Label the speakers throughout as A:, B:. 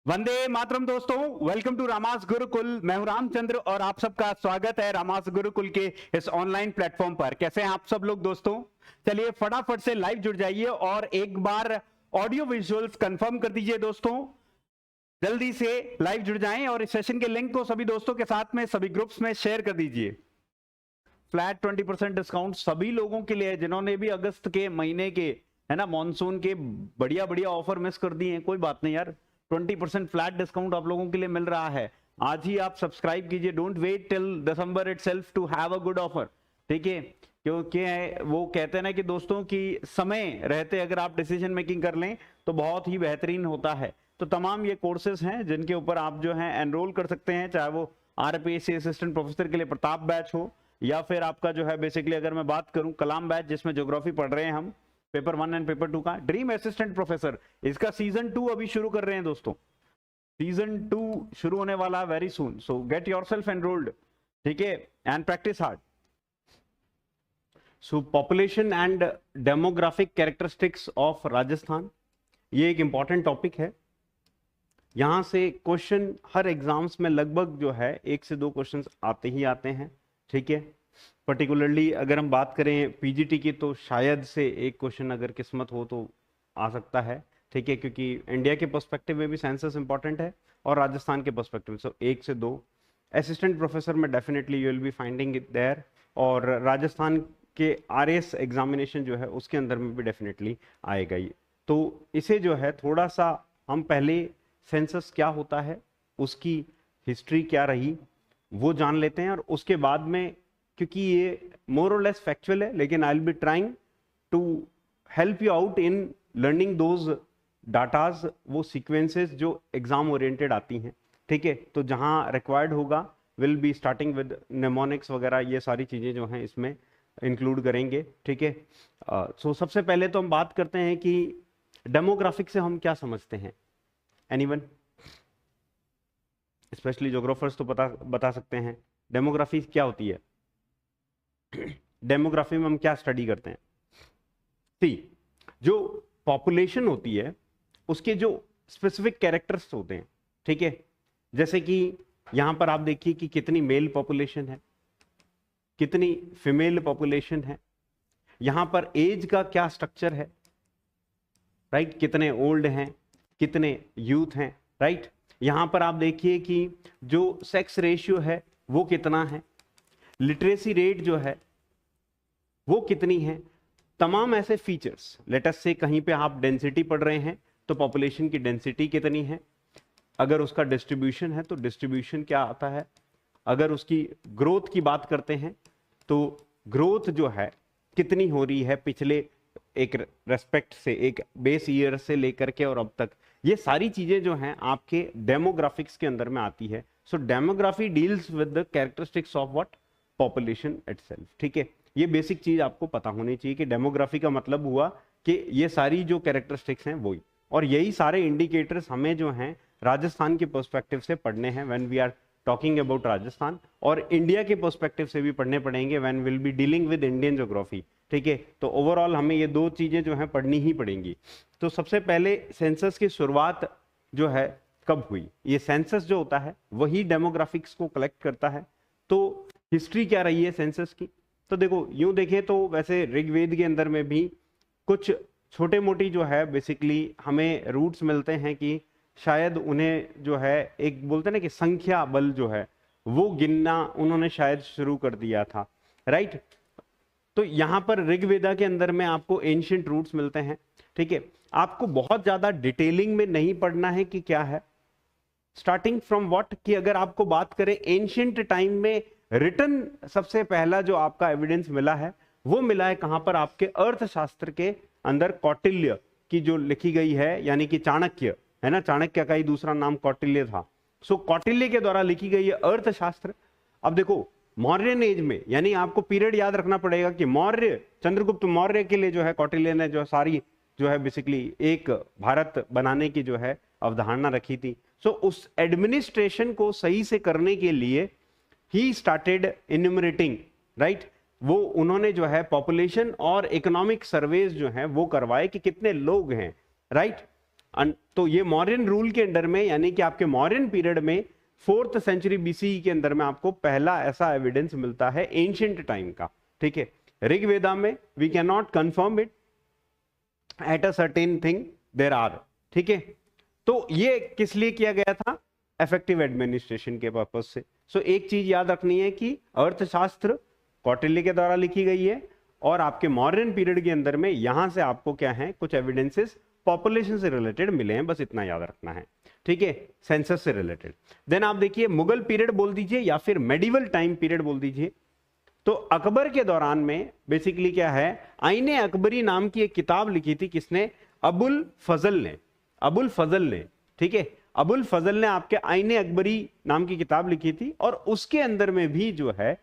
A: वंदे मातरम दोस्तों, welcome to रामास Gurukul. मैं हूं रामचंद्र और आप सबका स्वागत है रामास गुरुकुल के इस ऑनलाइन प्लेटफॉर्म पर। कैसे हैं आप सब लोग दोस्तों? चलिए फटाफट से लाइव जुड़ जाइए और एक बार ऑडियो विजुअल्स कंफर्म कर दीजिए दोस्तों। जल्दी से लाइव जुड़ जाएं और इस सेशन के लिंक को सभी दोस्तों के साथ में सभी ग्रुप्स में शेयर कर दीजिए। फ्लैट 20% डिस्काउंट सभी लोगों के लिए है जिन्होंने भी अगस्त के महीने के, है ना, मॉनसून के बढ़िया बढ़िया ऑफर मिस कर दिए हैं। कोई बात नहीं यार, 20% फ्लैट डिस्काउंट आप लोगों के लिए मिल रहा है। आज ही आप सब्सक्राइब कीजिए, don't wait till December itself to have a good offer, ठीक है? क्योंकि वो कहते हैं ना कि दोस्तों की समय रहते अगर आप डिसीजन मेकिंग कर लें तो बहुत ही बेहतरीन होता है। तो तमाम ये कोर्सेज हैं जिनके ऊपर आप जो है एनरोल कर सकते हैं, चाहे वो आरपीएससी असिस्टेंट प्रोफेसर के लिए प्रताप बैच हो, या फिर आपका जो है बेसिकली अगर मैं बात करूं कलाम बैच जिसमें ज्योग्राफी पढ़ रहे हैं हम, पेपर 1 एंड पेपर 2 का, ड्रीम असिस्टेंट प्रोफेसर, इसका सीजन 2 अभी शुरू कर रहे हैं दोस्तों। सीजन 2 शुरू होने वाला है very soon, so get yourself enrolled, ठीक है, and practice hard. So population and demographic characteristics of Rajasthan, ये एक इंपॉर्टेंट टॉपिक है। यहां से क्वेश्चन हर एग्जाम्स में लगभग जो है 1 से 2 क्वेश्चन आते ही आते हैं, ठीक है। पर्टिकुलरली अगर हम बात करें पीजीटी की तो शायद से एक क्वेश्चन अगर किस्मत हो तो आ सकता है, ठीक है, क्योंकि इंडिया के पर्सपेक्टिव में भी सेंसस इंपॉर्टेंट है और राजस्थान के पर्सपेक्टिव, सो 1 से 2 असिस्टेंट प्रोफेसर में definitely you will be finding it there, और राजस्थान के आरएस एग्जामिनेशन जो है उसके अंदर में भी डेफिनेटली आएगा ये। तो इसे जो है थोड़ा सा हम पहले सेंसस क्या होता है, उसकी हिस्ट्री क्या रही, वो जान लेते हैं, और उसके बाद में, क्योंकि ये मोर और लेस फैक्चुअल है, लेकिन I will be trying to help you out in learning those datas, वो सीक्वेंसेस जो एग्जाम ओरिएंटेड आती हैं, ठीक है। तो जहां रिक्वायर्ड होगा will be starting with mnemonics वगैरह, ये सारी चीजें जो हैं इसमें इंक्लूड करेंगे, ठीक है। सो सबसे पहले तो हम बात करते हैं कि डेमोग्राफिक से हम क्या समझते हैं। एनीवन, स्पेशली ज्योग्राफर्स तो बता सकते हैं डेमोग्राफी क्या होती है। डेमोग्राफी में हम क्या स्टडी करते हैं? सी, जो पॉपुलेशन होती है उसके जो स्पेसिफिक कैरेक्टर्स होते हैं, ठीक है। जैसे कि यहां पर आप देखिए कि कितनी मेल पॉपुलेशन है, कितनी फीमेल पॉपुलेशन है, यहां पर एज का क्या स्ट्रक्चर है, राइट, कितने ओल्ड हैं, कितने यूथ हैं, राइट। यहां पर आप देखिए कि जो सेक्स रेशियो है वो कितना है, लिटरेसी रेट जो है वो कितनी है, तमाम ऐसे फीचर्स। लेटस से कहीं पे आप डेंसिटी पढ़ रहे हैं तो पॉपुलेशन की डेंसिटी कितनी है, अगर उसका डिस्ट्रीब्यूशन है तो डिस्ट्रीब्यूशन क्या आता है, अगर उसकी ग्रोथ की बात करते हैं तो ग्रोथ जो है कितनी हो रही है पिछले एक रेस्पेक्ट से, एक बेस ईयर से लेकर के और अब तक, ये सारी चीजें जो हैं आपके डेमोग्राफिक्स के अंदर में आती है। So demography deals with the characteristics of what, population itself, ठीक है। ये बेसिक चीज आपको पता होनी चाहिए कि डेमोग्राफी का मतलब हुआ कि ये सारी जो कैरेक्टरिस्टिक्स हैं वही, और यही सारे इंडिकेटर्स हमें जो हैं राजस्थान के पर्सपेक्टिव से पढ़ने हैं when we are talking about Rajasthan, और इंडिया के पर्सपेक्टिव से भी पढ़ने पड़ेंगे when will be dealing with Indian geography, ठीक है। तो ओवरऑल हमें ये 2 चीजें जो हैं पढ़नी ही पड़ेंगी। तो सबसे पहले सेंसस की शुरुआत जो है कब हुई, ये सेंसस जो होता है वही डेमोग्राफिक्स को कलेक्ट करता है। तो हिस्ट्री क्या रही है सेंसस की, तो देखो यूं देखें तो वैसे ऋग्वेद के अंदर में भी कुछ छोटे मोटी जो है बेसिकली हमें रूट्स मिलते हैं कि शायद उन्हें जो है एक बोलते हैं ना कि संख्या बल जो है वो गिनना उन्होंने शायद शुरू कर दिया था, राइट। तो यहां पर ऋग्वेदा के अंदर में आपको एंशिएंट रूट्स मिलते हैं, ठीक है। आपको बहुत ज्यादा डिटेलिंग में नहीं पढ़ना है कि क्या है, स्टार्टिंग फ्रॉम व्हाट, कि अगर आपको बात करें एंशिएंट टाइम में रिटन सबसे पहला जो आपका एविडेंस मिला है वो मिला है कहां पर, आपके अर्थशास्त्र के अंदर कौटिल्य की जो लिखी गई है, यानी कि चाणक्य है ना, चाणक्य का ही दूसरा नाम कौटिल्य था। सो कौटिल्य के द्वारा लिखी गई है अर्थशास्त्र। अब देखो मौर्यन एज में, यानी आपको पीरियड याद रखना पड़ेगा कि मौर्य, चंद्रगुप्त मौर्य के लिए जो है कौटिल्य ने जो सारी जो है बेसिकली एक भारत बनाने की जो है अवधारणा रखी थी। सो उस एडमिनिस्ट्रेशन को सही से करने के लिए ही स्टार्टेड इन्यूमरेटिंग, राइट। वो उन्होंने जो है पॉपुलेशन और इकोनॉमिक सर्वेज जो है वो करवाए कि कितने लोग हैं, राइट। तो ये मौर्यन रूल के अंडर में, यानी कि आपके मौर्यन पीरियड में 4th सेंचुरी बीसी के अंदर में आपको पहला ऐसा एविडेंस मिलता है एंशिएंट टाइम का। ठीक है, ऋग्वेदा में we can not confirm it at a certain thing there are. ठीक है, तो ये किस लिए किया गया था? इफेक्टिव एडमिनिस्ट्रेशन के पर्पज से। सो एक चीज याद रखनी है कि अर्थशास्त्र कौटिल्य के द्वारा लिखी गई है और आपके मॉडर्न पीरियड के अंदर में यहां से आपको क्या है, कुछ एविडेंसेस पॉपुलेशन से रिलेटेड मिले हैं, बस इतना याद रखना है। ठीक है, सेंसस से रिलेटेड। देन आप देखिए मुगल पीरियड बोल दीजिए या फिर मेडिवल टाइम पीरियड बोल दीजिए। तो अकबर के दौरान में बेसिकली क्या है, आईने अकबरी नाम की एक किताब लिखी थी, किसने? अबुल फजल ने। अबुल फजल ने, ठीक है, अबुल फजल ने आपके आईने अकबरी नाम की किताब लिखी थी और उसके अंदर में भी जो है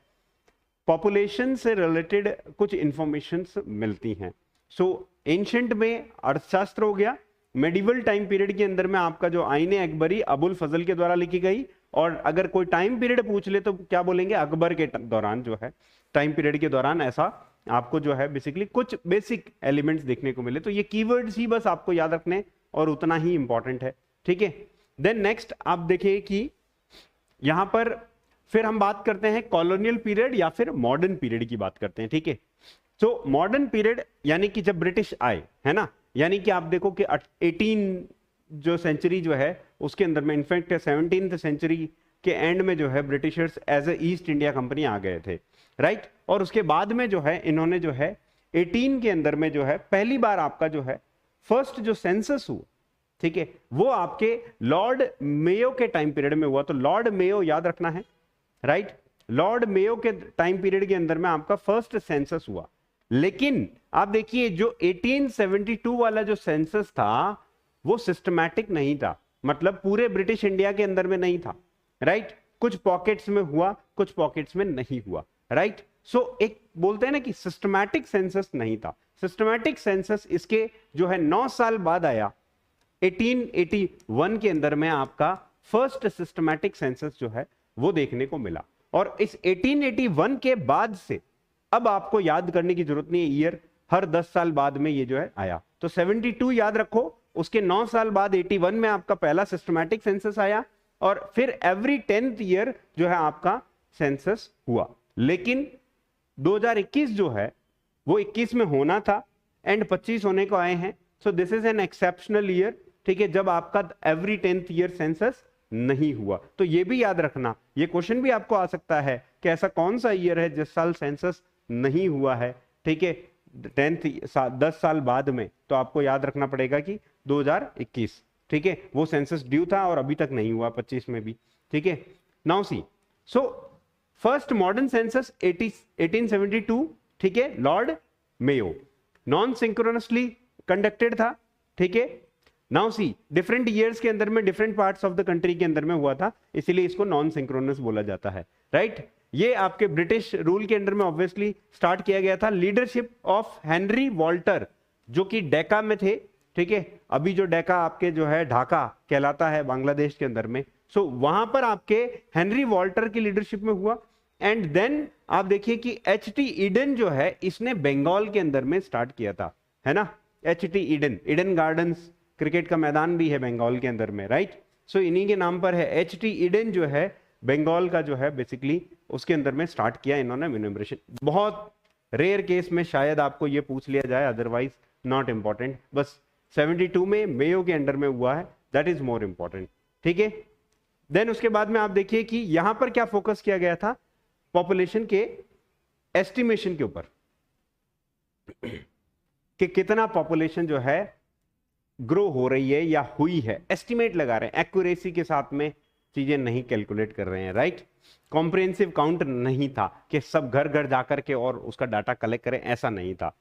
A: पॉपुलेशन से रिलेटेड कुछ इंफॉर्मेशंस मिलती हैं। सो एंशिएंट में अर्थशास्त्र हो गया, मेडिवल टाइम पीरियड के अंदर में आपका जो आईने अकबरी अबुल फजल के द्वारा लिखी गई, और अगर कोई टाइम पीरियड पूछ ले तो क्या बोलेंगे? अकबर के दौरान जो है, टाइम पीरियड के दौरान ऐसा आपको जो है बेसिकली कुछ बेसिक एलिमेंट्स देखने को मिले। तो ये कीवर्ड्स ही बस आपको याद रखने और उतना ही इंपॉर्टेंट है। ठीक है, देन नेक्स्ट आप देखिए कि यहां पर फिर हम बात करते हैं कॉलोनियल पीरियड या फिर मॉडर्न पीरियड की बात करते हैं। ठीक है, तो मॉडर्न पीरियड यानी कि जब ब्रिटिश आए, है ना, यानी कि आप देखो कि 18 जो सेंचुरी जो है उसके अंदर में, इनफैक्ट 17th सेंचुरी के एंड में जो है Britishers as a East India Company आ गए थे, राइट। और उसके बाद में जो है इन्होंने जो है 18 के अंदर में जो है पहली बार आपका जो है फर्स्ट जो सेंसस हुआ, ठीक है, वो आपके लॉर्ड मेयो के टाइम पीरियड में हुआ। तो लॉर्ड मेयो याद रखना है, राइट। लॉर्ड मेयो के टाइम पीरियड के अंदर में आपका फर्स्ट सेंसस हुआ। लेकिन आप देखिए जो 1872 वाला जो सेंसस था वो सिस्टमैटिक नहीं था, मतलब पूरे ब्रिटिश इंडिया के अंदर में नहीं था, राइट। कुछ पॉकेट्स में हुआ, कुछ पॉकेट्स में नहीं हुआ, राइट। सो एक बोलते हैं ना कि सिस्टमैटिक सेंसस नहीं था। सिस्टमैटिक सेंसस इसके जो है 9 साल बाद आया, 1881 के अंदर में आपका फर्स्ट सिस्टमैटिक सेंसस जो है वो देखने को मिला। और इस 1881 के बाद से अब आपको याद करने की जरूरत नहीं है ईयर, हर 10 साल बाद में ये जो है आया। तो 72 याद रखो, उसके 9 साल बाद 81 में आपका पहला सिस्टमैटिक सेंसस आया, और फिर एवरी 10th ईयर जो है आपका सेंसस हुआ। लेकिन 2021 जो है वो 21 में होना था एंड 25 होने को आए हैं। So this is an exceptional year, ठीक है, जब आपका एवरी 10th ईयर सेंसस नहीं हुआ। तो ये भी याद रखना, ये क्वेश्चन भी आपको आ सकता है कि ऐसा कौन सा ईयर है जिस साल सेंसस नहीं हुआ है, ठीक है, 10 साल बाद में। तो आपको याद रखना पड़ेगा कि 2021, ठीक है, वो सेंसस ड्यू था और अभी तक नहीं हुआ 25 में भी, ठीक है। Now see, so first modern census 1872, ठीक है, लॉर्ड मेयो, नॉन सिंक्रोनसली कंडक्टेड था, ठीक है। नाउ सी, डिफरेंट ईयर्स के अंदर में different parts of the country के अंदर में हुआ था, इसीलिए इसको नॉन सिंक्रोनस बोला जाता है, राइट। ये आपके ब्रिटिश रूल के अंडर में ऑब्वियसली स्टार्ट किया गया था, लीडरशिप ऑफ हेनरी वॉल्टर, जो कि डेका में थे, ठीक है। अभी जो डेका आपके जो है ढाका कहलाता है बांग्लादेश के अंदर में, सो वहां पर आपके हेनरी वॉल्टर की लीडरशिप में हुआ। एंड देन आप देखिए कि HT ईडन जो है इसने बंगाल के अंदर में स्टार्ट किया था, है ना। HT Eden, Eden gardens cricket का मैदान भी है बंगाल के अंदर में, राइट। सो इन्हीं के नाम पर है। HT ईडन जो है बंगाल का जो है बेसिकली उसके अंदर में स्टार्ट किया इन्होंने म्यूनिमरेशन। बहुत रेयर केस में शायद आपको ये पूछ लिया जाए, अदरवाइज नॉट इंपॉर्टेंट। बस 72 में मेयो के अंडर में हुआ है, दैट इज मोर इंपॉर्टेंट, ठीक है। देन उसके बाद में आप देखिए कि यहां पर क्या फोकस किया गया था, पॉपुलेशन के एस्टिमेशन के ऊपर कि कितना पॉपुलेशन जो है ग्रो हो रही है या हुई है, एस्टिमेट लगा रहे हैं, एक्यूरेसी के साथ में चीजें नहीं कैलकुलेट कर रहे हैं, राइट। कॉम्प्रिहेंसिव काउंट नहीं था कि सब घर घर जाकर के और उसका डाटा कलेक्ट करें, ऐसा नहीं था,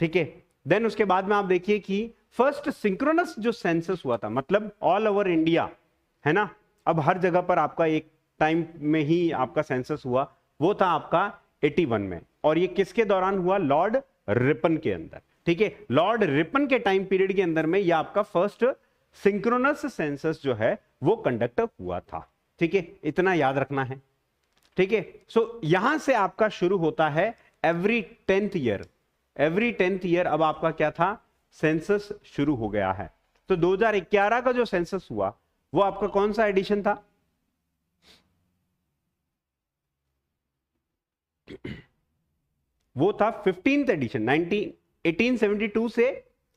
A: ठीक है। देन उसके बाद में आप देखिए कि फर्स्ट सिंक्रोनस जो सेंसस हुआ था, मतलब ऑल ओवर इंडिया, है ना, अब हर जगह पर आपका एक टाइम में ही आपका सेंसस हुआ, वो था आपका 81 में। और ये किसके दौरान हुआ? लॉर्ड रिपन के अंदर, ठीक है। लॉर्ड रिपन के टाइम पीरियड के अंदर में ये आपका फर्स्ट सिंक्रोनस सेंसस जो है वो कंडक्ट हुआ था, ठीक है, इतना याद रखना है, ठीक है। सो यहां से आपका शुरू होता है every 10th year, every 10th year अब आपका क्या था, सेंसस शुरू हो गया है। तो 2011 का जो सेंसस हुआ वो आपका कौन सा एडिशन था? वो था 15th एडिशन। 1872 से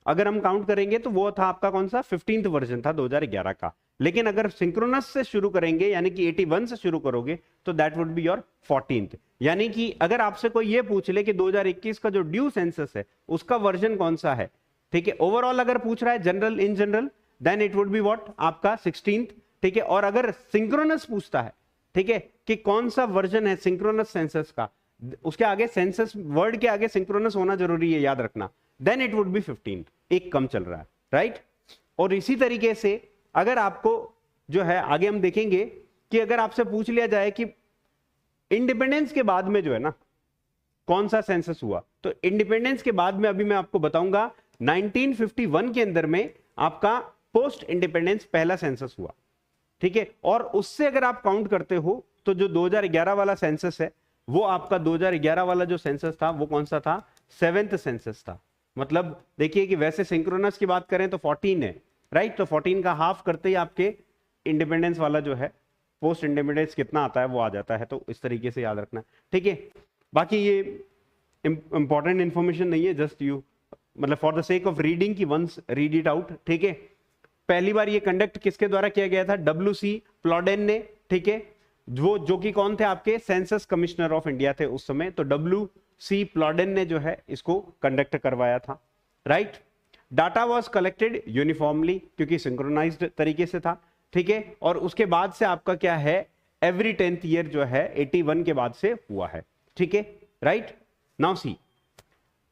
A: अगर हम काउंट करेंगे तो वो था आपका कौन सा? 15th वर्जन था 2011 का। लेकिन अगर सिंक्रोनस से शुरू करेंगे यानी कि 81 से शुरू करोगे तो that would be your 14th। यानी कि अगर आपसे कोई ये पूछ ले कि 2021 का जो ड्यू सेंसस है उसका वर्जन कौन सा है, ठीक है, ओवरऑल अगर पूछ रहा है general, in general, then it would be what? आपका 16th, ठीक है। और अगर सिंक्रोनस पूछता है, ठीक है, कि कौन सा वर्जन है सिंक्रोनस सेंसस का, उसके आगे सेंसस वर्ड के आगे सिंक्रोनस होना जरूरी है, याद रखना, then it would B 15th, एक कम चल रहा है, राइट। और इसी तरीके से अगर आपको जो है आगे हम देखेंगे कि अगर आपसे पूछ लिया जाए कि इंडिपेंडेंस के बाद में जो है ना कौन सा सेंसस हुआ, तो इंडिपेंडेंस के बाद में अभी मैं आपको बताऊंगा 1951 के अंदर में आपका पोस्ट इंडिपेंडेंस पहला सेंसस हुआ, ठीक है। और उससे अगर आप काउंट करते हो तो जो 2011 वाला सेंसस है वो आपका 2011 वाला जो सेंसस था वो कौन सा था? 7th सेंसस था। मतलब देखिए कि वैसे सिंक्रोनस की बात करें तो 14 है, राइट। तो 14 का हाफ करते ही आपके इंडिपेंडेंस वाला जो है पोस्ट इंडिपेंडेंस कितना आता है वो आ जाता है। तो इस तरीके से याद रखना, ठीक है। बाकी ये इंपॉर्टेंट इंफॉर्मेशन नहीं है, जस्ट यू मतलब for the sake of reading की वंस रीड इट आउट, ठीक है। पहली बार ये कंडक्ट किसके द्वारा किया गया था? WC प्लॉडेन ने, ठीक है, जो कि कौन थे? आपके सेंसस कमिश्नर ऑफ इंडिया थे उस समय। तो WC प्लॉडेन ने जो है इसको कंडक्ट करवाया था, right. Data was collected uniformly क्योंकि सिंक्रोनाइज्ड तरीके से था, ठीक है। और उसके बाद से आपका क्या है? एवरी 10th ईयर जो है 81 के बाद से हुआ है, ठीक है, राइट। नाउ सी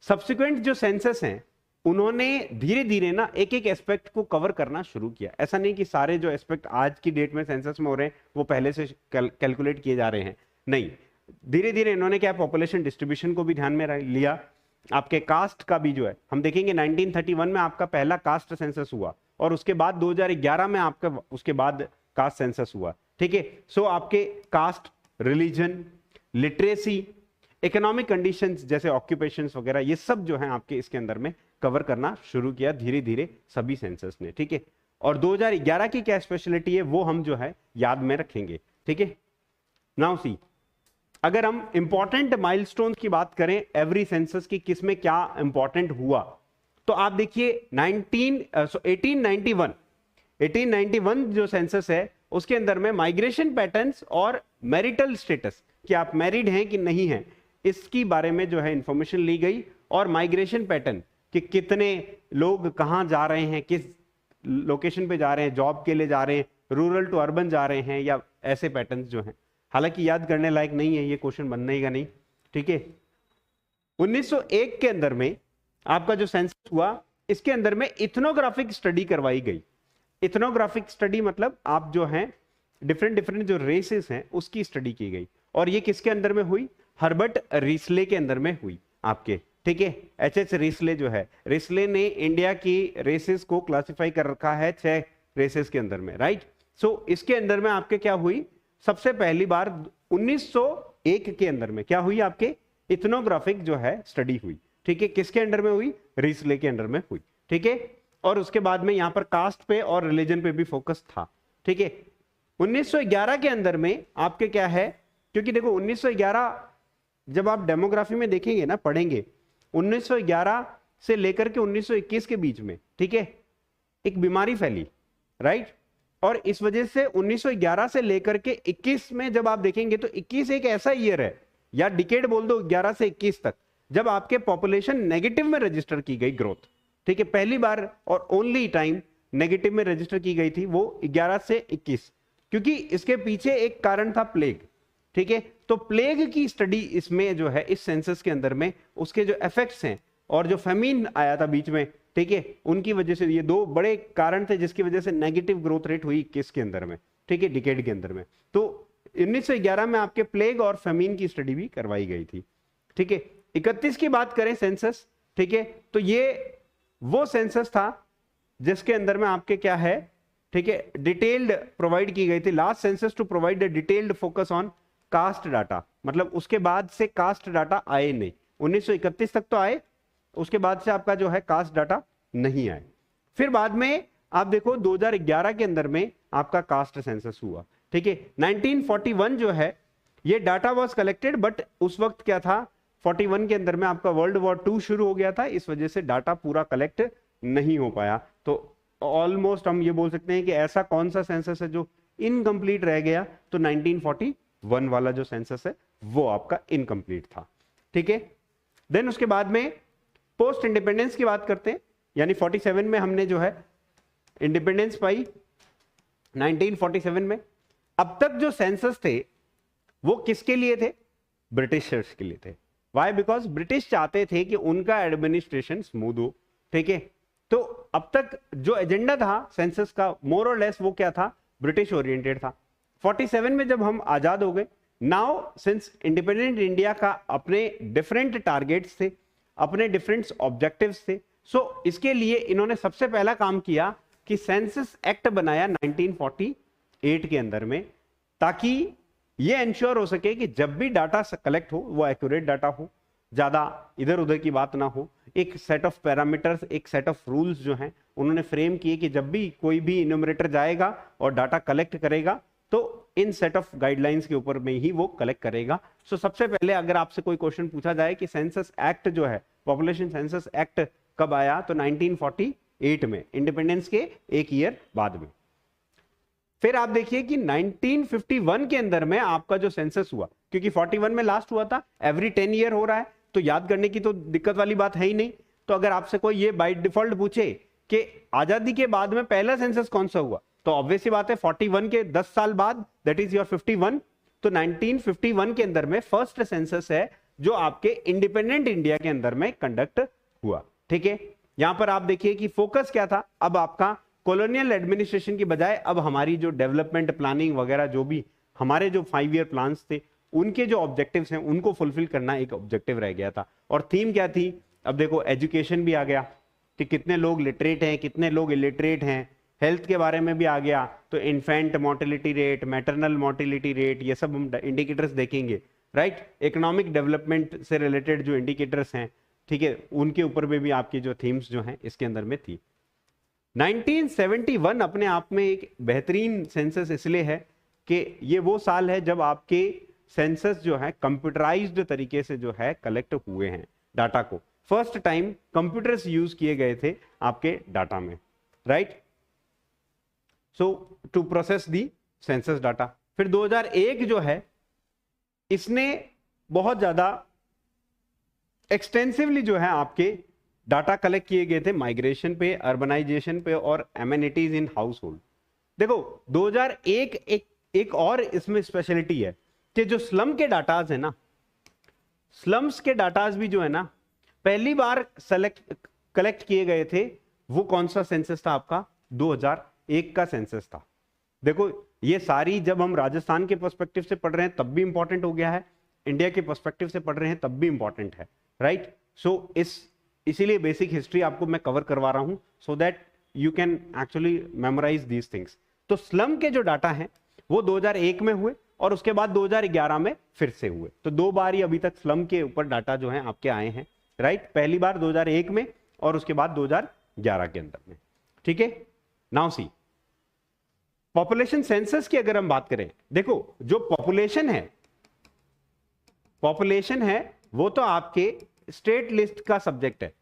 A: सब्सिक्वेंट जो सेंसस हैं उन्होंने धीरे धीरे ना एक एक एस्पेक्ट को कवर करना शुरू किया। ऐसा नहीं कि सारे जो एस्पेक्ट आज की डेट में सेंसस में हो रहे हैं वो पहले से कैलकुलेट किए जा रहे हैं, नहीं। धीरे धीरे इन्होंने क्या पॉपुलेशन डिस्ट्रीब्यूशन को भी ध्यान में लिया, आपके कास्ट का भी जो है हम देखेंगे 1931 में आपका पहला कास्ट सेंसस हुआ और उसके बाद 2011 में आपका उसके बाद कास्ट सेंसस हुआ, ठीक है। सो आपके caste, religion, literacy, economic conditions जैसे ऑक्यूपेशंस वगैरह ये सब जो है आपके इसके अंदर में कवर करना शुरू किया धीरे धीरे सभी सेंसस ने, ठीक है। और 2011 की क्या स्पेशलिटी है वो हम जो है याद में रखेंगे, ठीक है। नाउ सी अगर हम इंपॉर्टेंट माइलस्टोन्स की बात करें एवरी सेंसस की, किसमें क्या इंपॉर्टेंट हुआ, तो आप देखिए 1891 जो सेंसस है उसके अंदर में माइग्रेशन पैटर्न्स और मैरिटल स्टेटस कि आप मैरिड हैं कि नहीं हैं इसकी बारे में जो है इंफॉर्मेशन ली गई। और माइग्रेशन पैटर्न कि कितने लोग कहां जा रहे हैं, किस लोकेशन पे जा रहे हैं, जॉब के लिए जा रहे हैं, रूरल टू अर्बन जा रहे हैं या ऐसे पैटर्न्स जो हैं। हालांकि याद करने लायक नहीं है, ये क्वेश्चन बनने का नहीं, ठीक है। 1901 के अंदर में आपका जो सेंसस हुआ इसके अंदर में इथनोग्राफिक स्टडी करवाई गई। इथनोग्राफिक स्टडी मतलब आप जो हैं डिफरेंट डिफरेंट जो रेसेस हैं उसकी स्टडी की गई। और ये किसके अंदर में हुई? हर्बर्ट रिस्ले के अंदर में हुई आपके, ठीक है। HH रिस्ले जो है, रिस्ले ने इंडिया की रेसेस को क्लासिफाई कर रखा है 6 रेसेस के अंदर में, राइट। सो इसके अंदर में आपके क्या हुई? सबसे पहली बार 1901 के अंदर में क्या हुई? आपके इथनोग्राफिक जो है स्टडी हुई, ठीक है। किसके अंडर में हुई? रिस्ले के अंडर में हुई, ठीक है। और उसके बाद में यहां पर कास्ट पे और रिलीजन पे भी फोकस था, ठीक है। 1911 के अंदर में आपके क्या है, क्योंकि देखो 1911 जब आप डेमोग्राफी में देखेंगे ना, पढ़ेंगे 1911 से लेकर के 1921 के बीच में, ठीक है, एक बीमारी फैली, राइट। और इस वजह से 1911 से लेकर के 21 में जब आप देखेंगे तो 21 एक ऐसा ईयर है या डिकेड बोल दो 11 से 21 तक जब आपके पॉपुलेशन नेगेटिव में रजिस्टर की गई ग्रोथ, ठीक है। पहली बार और ओनली टाइम नेगेटिव में रजिस्टर की गई थी वो 11 से 21, क्योंकि इसके पीछे एक कारण था प्लेग, ठीक है। तो प्लेग की स्टडी इसमें जो है इस सेंसस के अंदर में उसके जो इफेक्ट्स हैं और जो फेमिन आया था बीच में, ठीक है, उनकी वजह से ये 2 बड़े कारण थे जिसकी वजह से नेगेटिव ग्रोथ रेट हुई 21 के अंदर में, ठीक है, डिकेड के अंदर में। तो 1911 में आपके प्लेग और फेमिन की स्टडी भी करवाई गई थी, ठीक है। 31 की बात करें सेंसस, ठीक है, तो ये वो सेंसस था जिसके अंदर में आपके क्या है, ठीक है, डिटेल्ड प्रोवाइड की गई थी। Last census to provide a detailed focus on caste data, मतलब उसके बाद से कास्ट डाटा आए नहीं। 1931 तक तो आए, उसके बाद से आपका जो है कास्ट डाटा नहीं आए। फिर बाद में आप देखो 2011 के अंदर में आपका कास्ट सेंसस हुआ, ठीक है। 1941 जो है ये डाटा वाज कलेक्टेड, बट उस वक्त क्या था, 41 के अंदर में आपका वर्ल्ड वॉर 2 शुरू हो गया था, इस वजह से डाटा पूरा कलेक्ट नहीं हो पाया। तो ऑलमोस्ट हम ये बोल सकते हैं कि ऐसा कौन सा सेंसस है जो इनकम्प्लीट रह गया, तो 1941 वाला जो सेंसस है वो आपका इनकम्प्लीट था, ठीक है। देन उसके बाद में पोस्ट इंडिपेंडेंस की बात करते हैं, यानी 47 में हमने जो है इंडिपेंडेंस पाई 1947 में। अब तक जो सेंसस थे वो किसके लिए थे, ब्रिटिशर्स के लिए थे। वाई, बिकॉज ब्रिटिश चाहते थे कि उनका एडमिनिस्ट्रेशन स्मूथ हो, ठीक है। तो अब तक जो एजेंडा था सेंसस का मोर और लेस वो क्या था, ब्रिटिश ओरिएंटेड था। 47 में जब हम आजाद हो गए, नाउ सिंस इंडिपेंडेंट इंडिया का अपने डिफरेंट टारगेट्स थे, अपने डिफरेंट ऑब्जेक्टिव्स थे, सो इसके लिए इन्होंने सबसे पहला काम किया कि सेंसस एक्ट बनाया 1948 के अंदर में, ताकि ये इंश्योर हो सके कि जब भी डाटा कलेक्ट हो वो एक्यूरेट डाटा हो, ज्यादा इधर उधर की बात ना हो। एक सेट ऑफ पैरामीटर्स, एक सेट ऑफ रूल्स जो हैं उन्होंने फ्रेम किए कि जब भी कोई भी इन्यूमरेटर जाएगा और डाटा कलेक्ट करेगा तो इन सेट ऑफ गाइडलाइंस के ऊपर में ही वो कलेक्ट करेगा। सो सबसे पहले अगर आपसे कोई क्वेश्चन पूछा जाए कि सेंसस एक्ट जो है, पॉपुलेशन सेंसस एक्ट कब आया, तो 1948 में, इंडिपेंडेंस के एक ईयर बाद में। फिर आप देखिए कि 1951 के अंदर में आपका जो सेंसस हुआ, क्योंकि 41 में लास्ट हुआ था, एवरी 10 ईयर हो रहा है, तो याद करने की तो दिक्कत वाली बात है ही नहीं। तो अगर आपसे कोई ये बाय डिफॉल्ट पूछे कि आजादी के बाद में पहला सेंसस कौन सा हुआ, तो ऑब्वियस सी बात है 41 के 10 साल बाद, दैट इज योर 51। तो 1951 के अंदर में फर्स्ट सेंसस है जो आपके इंडिपेंडेंट इंडिया के अंदर में कंडक्ट हुआ, ठीक है। यहां पर आप देखिए कि फोकस क्या था, अब आपका कॉलोनियल एडमिनिस्ट्रेशन की बजाय अब हमारी जो डेवलपमेंट प्लानिंग वगैरह, जो भी हमारे जो 5 ईयर प्लान्स थे, उनके जो ऑब्जेक्टिव्स हैं उनको फुलफिल करना एक ऑब्जेक्टिव रह गया था। और थीम क्या थी, अब देखो एजुकेशन भी आ गया कि कितने लोग लिटरेट हैं, कितने लोग इलिटरेट हैं, हेल्थ के बारे में भी आ गया, तो infant mortality rate, maternal mortality rate, ये सब हम इंडिकेटर्स देखेंगे, राइट। इकोनॉमिक डेवलपमेंट से रिलेटेड जो इंडिकेटर्स हैं, ठीक है, उनके ऊपर में भी आपकी जो थीम्स जो हैं इसके अंदर में थी। 1971 अपने आप में एक बेहतरीन सेंसस इसलिए है कि ये वो साल है जब आपके सेंसस जो है कंप्यूटराइज्ड तरीके से जो है कलेक्ट हुए हैं डाटा को। फर्स्ट टाइम कंप्यूटर्स यूज किए गए थे आपके डाटा में, right, so to process the census data. फिर 2001 जो है इसने बहुत ज्यादा एक्सटेंसिवली जो है आपके डाटा कलेक्ट किए गए थे माइग्रेशन पे, अर्बनाइजेशन पे और एमेनिटीज इन हाउस होल्ड। देखो 2001 एक और इसमें स्पेशलिटी है कि जो स्लम के डाटाज है ना, स्लम्स के डाटाज भी जो है ना पहली बार कलेक्ट किए गए थे। वो कौन सा सेंसस था आपका, 2001 का सेंसस था। देखो ये सारी जब हम राजस्थान के पर्सपेक्टिव से पढ़ रहे हैं तब भी इंपॉर्टेंट हो गया है, इंडिया के पर्सपेक्टिव से पढ़ रहे हैं तब भी इंपॉर्टेंट है, राइट। सो इसीलिए बेसिक हिस्ट्री आपको मैं कवर करवा रहा हूं, so that you can actually memorise these things. तो स्लम के जो डाटा हैं वो 2001 में हुए और उसके बाद 2011 में फिर से हुए। तो 2 बार ही अभी तक स्लम के ऊपर डाटा जो है आपके आए हैं, राइट। पहली बार 2001 में और उसके बाद 2011 के अंदर में, ठीक है। नाउ सी पॉपुलेशन सेंसस की अगर हम बात करें, देखो जो पॉपुलेशन है वो तो आपके स्टेट लिस्ट का सब्जेक्ट है।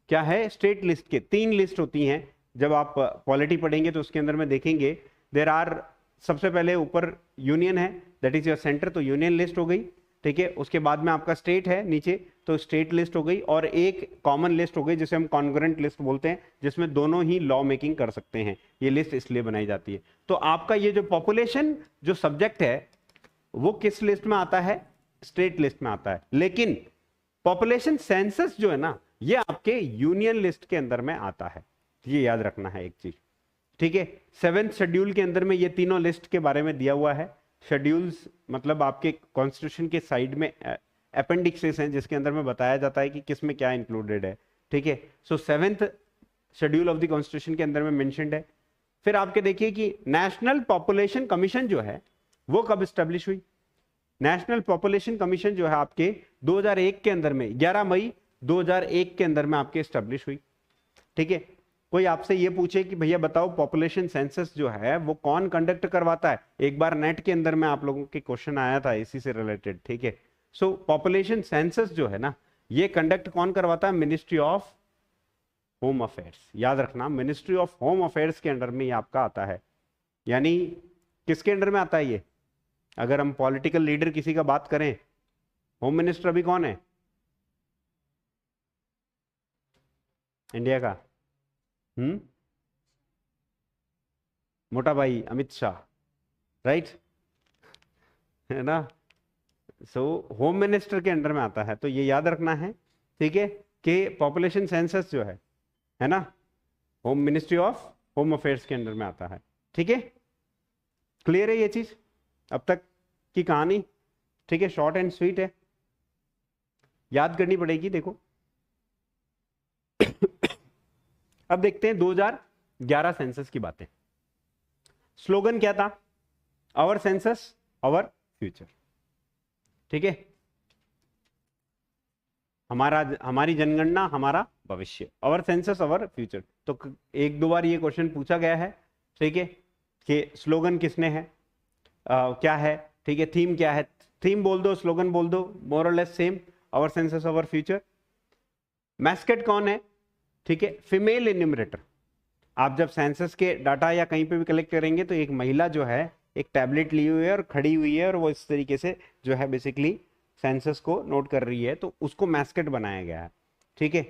A: क्या है, स्टेट लिस्ट के 3 लिस्ट होती हैं। जब आप पॉलिटी पढ़ेंगे तो उसके अंदर में देखेंगे देयर आर, सबसे पहले ऊपर यूनियन है, दैट इज योर सेंटर, तो यूनियन लिस्ट हो गई, ठीक है। उसके बाद में आपका स्टेट है नीचे, तो स्टेट लिस्ट हो गई, और एक कॉमन लिस्ट हो गई जिसे हम कॉन्ग्रुएंट लिस्ट बोलते हैं, जिसमें दोनों ही लॉ मेकिंग कर सकते हैं। ये लिस्ट इसलिए बनाई जाती है। तो आपका ये जो पॉपुलेशन जो सब्जेक्ट है वो किस लिस्ट में आता है, स्टेट लिस्ट में आता है। लेकिन पॉपुलेशन सेंसस जो है ना ये आपके यूनियन लिस्ट के अंदर में आता है, ये याद रखना है एक चीज, ठीक है। 7th शेड्यूल के अंदर में ये तीनों लिस्ट के बारे में दिया हुआ है। शेड्यूल्स मतलब आपके कॉन्स्टिट्यूशन के साइड में अपेंडिक्सेस हैं जिसके अंदर में बताया जाता है कि किस में क्या इंक्लूडेड है, ठीक है। सो 7th schedule of the constitution के अंदर में मेंशन्ड है। फिर आपके देखिए कि नेशनल पॉपुलेशन कमीशन जो है वो कब स्टैब्लिश हुई। नेशनल पॉपुलेशन कमीशन जो है आपके 2001 के अंदर में 11 मई 2001 के अंदर में आपके स्टैब्लिश हुई, ठीक है। कोई आपसे ये पूछे कि भैया बताओ पॉपुलेशन सेंसस जो है वो कौन कंडक्ट करवाता है, एक बार नेट के अंदर में आप लोगों के क्वेश्चन आया था इसी से रिलेटेड, ठीक है। सो पॉपुलेशन सेंसस जो है ना, ये कंडक्ट कौन करवाता है? Ministry of home affairs. याद रखना, मिनिस्ट्री ऑफ होम अफेयर्स के अंडर में ये आपका आता है। यानी किसके अंडर में आता है ये? अगर हम पॉलिटिकल लीडर किसी का बात करें, होम मिनिस्टर अभी कौन है इंडिया का? मोटा भाई अमित शाह, राइट, है ना। सो होम मिनिस्टर के अंडर में आता है, तो ये याद रखना है, ठीक है, कि पॉपुलेशन सेंसस जो है ना, home ministry of home affairs के अंडर में आता है, ठीक है। क्लियर है ये चीज अब तक की कहानी? ठीक है, शॉर्ट एंड स्वीट है, याद करनी पड़ेगी। देखो अब देखते हैं 2011 सेंसस की बातें। स्लोगन क्या था? आवर सेंसस आवर फ्यूचर, ठीक है। हमारी जनगणना हमारा भविष्य, आवर सेंसस आवर फ्यूचर। तो एक दो बार ये क्वेश्चन पूछा गया है, ठीक है, कि स्लोगन किसने है, क्या है, ठीक है, थीम क्या है? थीम बोल दो, स्लोगन बोल दो, मोर और less same, our census our future. Mascot कौन है? ठीक है, फीमेल एन्यूमरेटर। आप जब सेंसस के डाटा या कहीं पे भी कलेक्ट करेंगे तो एक महिला जो है एक टैबलेट ली हुई है और खड़ी हुई है और वो इस तरीके से जो है बेसिकली सेंसस को नोट कर रही है, तो उसको मैस्केट बनाया गया है, ठीक है।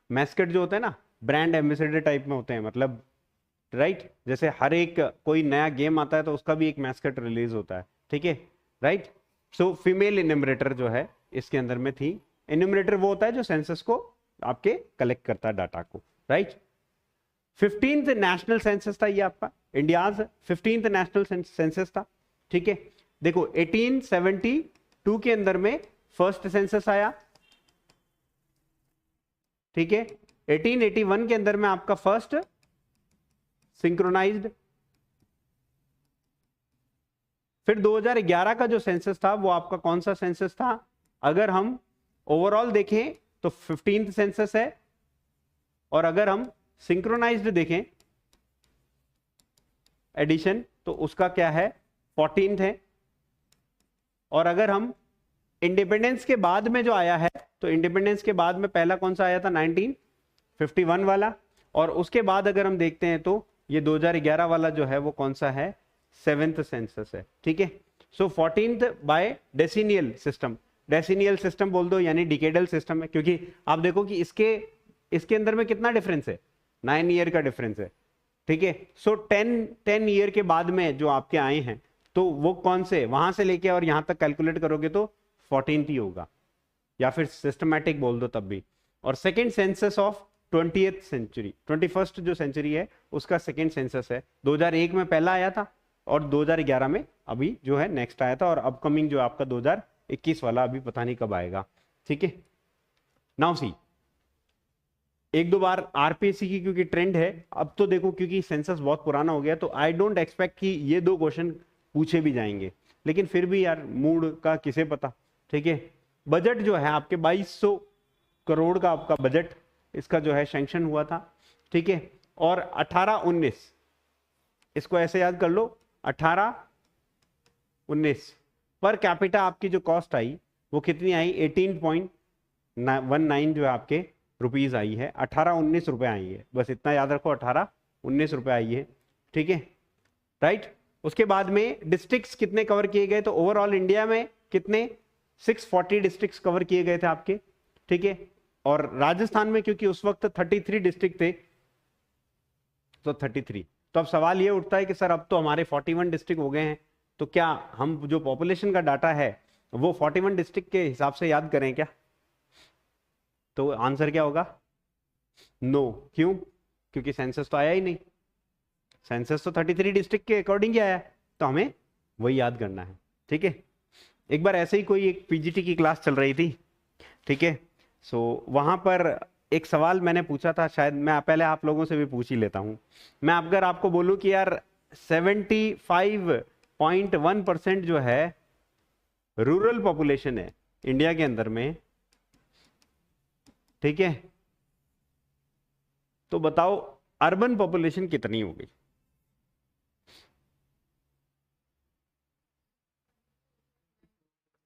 A: मैस्केट जो होता है ना, ब्रांड एम्बेसडर टाइप में होते हैं, मतलब राइट, जैसे हर एक कोई नया गेम आता है तो उसका भी एक मैस्केट रिलीज होता है, ठीक है, राइट। सो फीमेल एन्यूमरेटर जो है इसके अंदर में थी। एन्यूमरेटर वो होता है जो सेंसस को आपके कलेक्ट करता है डाटा को, राइट। 15th नेशनल सेंसस था ये आपका, इंडियाज 15th नेशनल सेंसस था, ठीक है। देखो 1872 के अंदर में फर्स्ट सेंसस आया, ठीक है। 1881 के अंदर में आपका फर्स्ट सिंक्रोनाइज्ड। फिर 2011 का जो सेंसस था वो आपका कौन सा सेंसस था? अगर हम ओवरऑल देखें तो 15th सेंसस है, और अगर हम सिंक्रोनाइज्ड देखें एडिशन तो उसका क्या है? 14th है। और अगर हम इंडिपेंडेंस के बाद में जो आया है, तो इंडिपेंडेंस के बाद में पहला कौन सा आया था? 1951 वाला। और उसके बाद अगर हम देखते हैं तो ये 2011 वाला जो है वो कौन सा है? 7th सेंसस है, ठीक है। सो 14th बाय डेसिनियल सिस्टम। डेसिनियल सिस्टम बोल दो यानी डिकेडल सिस्टम है, क्योंकि आप देखो कि इसके अंदर में कितना डिफरेंस है? 9 ईयर का डिफरेंस है, ठीक है। सो 10 ईयर के बाद में जो आपके आए हैं तो वो कौन से, वहां से लेके और यहां तक कैलकुलेट करोगे तो 14th ही होगा, या फिर सिस्टमैटिक बोल दो तब भी। और second census of 20th century, 21st जो सेंचुरी है उसका सेकेंड सेंसस है। 2001 में पहला आया था और 2011 में अभी जो है नेक्स्ट आया था, और अपकमिंग जो आपका 2021 वाला अभी पता नहीं कब आएगा, ठीक है। नाउ सी, एक दो बार आरपीएससी की क्योंकि ट्रेंड है, अब तो देखो क्योंकि सेंसस बहुत पुराना हो गया तो आई डोंट एक्सपेक्ट कि ये दो क्वेश्चन पूछे भी जाएंगे, लेकिन फिर भी यार मूड का किसे पता, ठीक है। बजट जो है आपके 2200 करोड़ का आपका बजट इसका जो है सैंक्शन हुआ था, ठीक है। और 18-19 इसको ऐसे याद कर लो, 18-19 पर कैपिटा आपकी जो कॉस्ट आई वो कितनी आई? 18.19 जो है आपके रुपीज आई है, 18-19 रुपए आई है, बस इतना याद रखो, 18-19 रुपए आई है, ठीक है, राइट। उसके बाद में डिस्ट्रिक्ट्स कितने कवर किए गए? तो ओवरऑल इंडिया में कितने? 640 डिस्ट्रिक्ट्स कवर किए गए थे आपके, ठीक है। और राजस्थान में क्योंकि उस वक्त 33 डिस्ट्रिक्ट थे तो 33। तो अब सवाल ये उठता है कि सर अब तो हमारे 41 डिस्ट्रिक्ट हो गए हैं, तो क्या हम जो पॉपुलेशन का डाटा है वो 41 डिस्ट्रिक्ट के हिसाब से याद करें क्या? तो आंसर क्या होगा? नो। क्यों? क्योंकि सेंसस तो आया ही नहीं, सेंसस तो 33 डिस्ट्रिक्ट के अकॉर्डिंग ही आया, तो हमें वही याद करना है, ठीक है। एक बार ऐसे ही कोई एक पीजीटी की क्लास चल रही थी, ठीक है। सो वहां पर एक सवाल मैंने पूछा था, शायद मैं पहले आप लोगों से भी पूछ ही लेता हूं। मैं अगर आपको बोलूं कि यार 75.1% जो है रूरल पॉपुलेशन है इंडिया के अंदर में, ठीक है, तो बताओ अर्बन पॉपुलेशन कितनी होगी?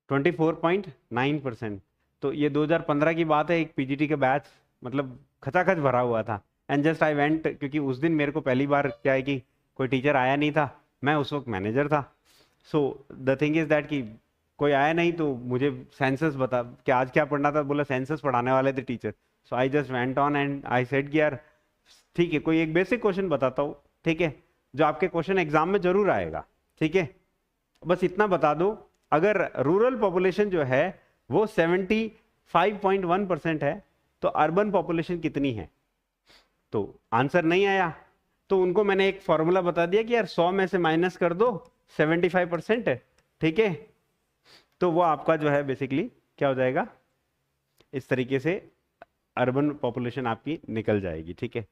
A: ट्वेंटी 4.9%। तो ये 2015 की बात है, एक पीजीटी का बैच मतलब खचाखच भरा हुआ था। एंड जस्ट आई वेंट, क्योंकि उस दिन मेरे को पहली बार क्या है कि कोई टीचर आया नहीं था, मैं उस वक्त मैनेजर था। So the thing is that कि कोई आया नहीं, तो मुझे सेंसस बता कि आज क्या पढ़ना था, बोला सेंसस पढ़ाने वाले थे teacher. So I just went on and I said कि यार ठीक है, कोई एक बेसिक क्वेश्चन बताता हूँ, ठीक है, जो आपके क्वेश्चन एग्जाम में जरूर आएगा, ठीक है, बस इतना बता दो। अगर रूरल पॉपुलेशन जो है वो 75.1% है, तो अर्बन पॉपुलेशन कितनी है? तो आंसर नहीं आया, तो उनको मैंने एक फॉर्मूला बता दिया कि यार 100 में से माइनस कर दो 75%, ठीक है, तो वो आपका जो है बेसिकली क्या हो जाएगा, इस तरीके से अर्बन पॉपुलेशन आपकी निकल जाएगी, ठीक है।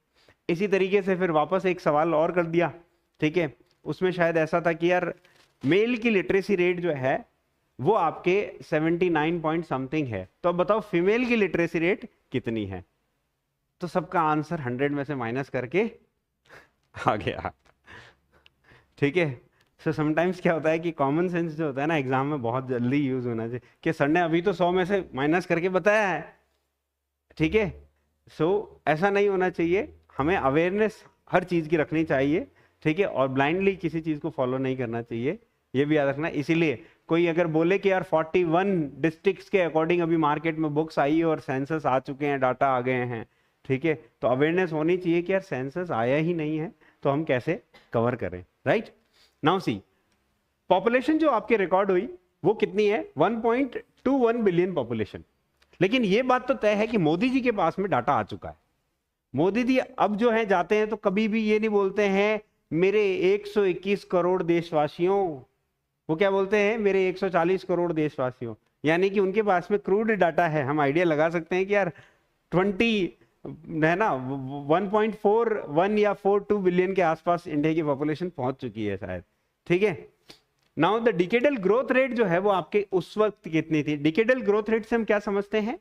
A: इसी तरीके से फिर वापस एक सवाल और कर दिया, ठीक है, उसमें शायद ऐसा था कि यार मेल की लिटरेसी रेट जो है वो आपके 79 पॉइंट समथिंग है, तो अब बताओ फीमेल की लिटरेसी रेट कितनी है? तो सबका आंसर 100 में से माइनस करके आ गया, ठीक है। सो समटाइम्स क्या होता है कि कॉमन सेंस जो होता है ना एग्जाम में बहुत जल्दी यूज होना चाहिए, कि सर ने अभी तो 100 में से माइनस करके बताया है, ठीक है। सो ऐसा नहीं होना चाहिए, हमें अवेयरनेस हर चीज की रखनी चाहिए, ठीक है, और ब्लाइंडली किसी चीज को फॉलो नहीं करना चाहिए, ये भी याद रखना। इसीलिए कोई अगर बोले कि यार 41 डिस्ट्रिक्ट्स के अकॉर्डिंग अभी मार्केट में बुक्स आई और सेंसस आ चुके हैं, डाटा आ गए हैं, ठीक है, तो अवेयरनेस होनी चाहिए कि यार सेंसस आया ही नहीं है तो हम कैसे कवर करें, राइट। नाउ सी, पॉपुलेशन जो आपके रिकॉर्ड हुई वो कितनी है? 1.21 बिलियन पॉपुलेशन। लेकिन ये बात तो तय है कि मोदी जी के पास में डाटा आ चुका है। मोदी जी अब जो है जाते हैं तो कभी भी ये नहीं बोलते हैं मेरे 121 करोड़ देशवासियों, वो क्या बोलते हैं, मेरे 140 करोड़ देशवासियों। यानी कि उनके पास में क्रूड डाटा है। हम आइडिया लगा सकते हैं कि यार 20 है ना 1.41 या 42 बिलियन के आसपास इंडिया की पॉपुलेशन पहुंच चुकी है शायद, ठीक है। Now the decadal growth rate जो है वो आपके उस वक्त कितनी थी? डिकेडल ग्रोथ रेट से हम क्या समझते हैं?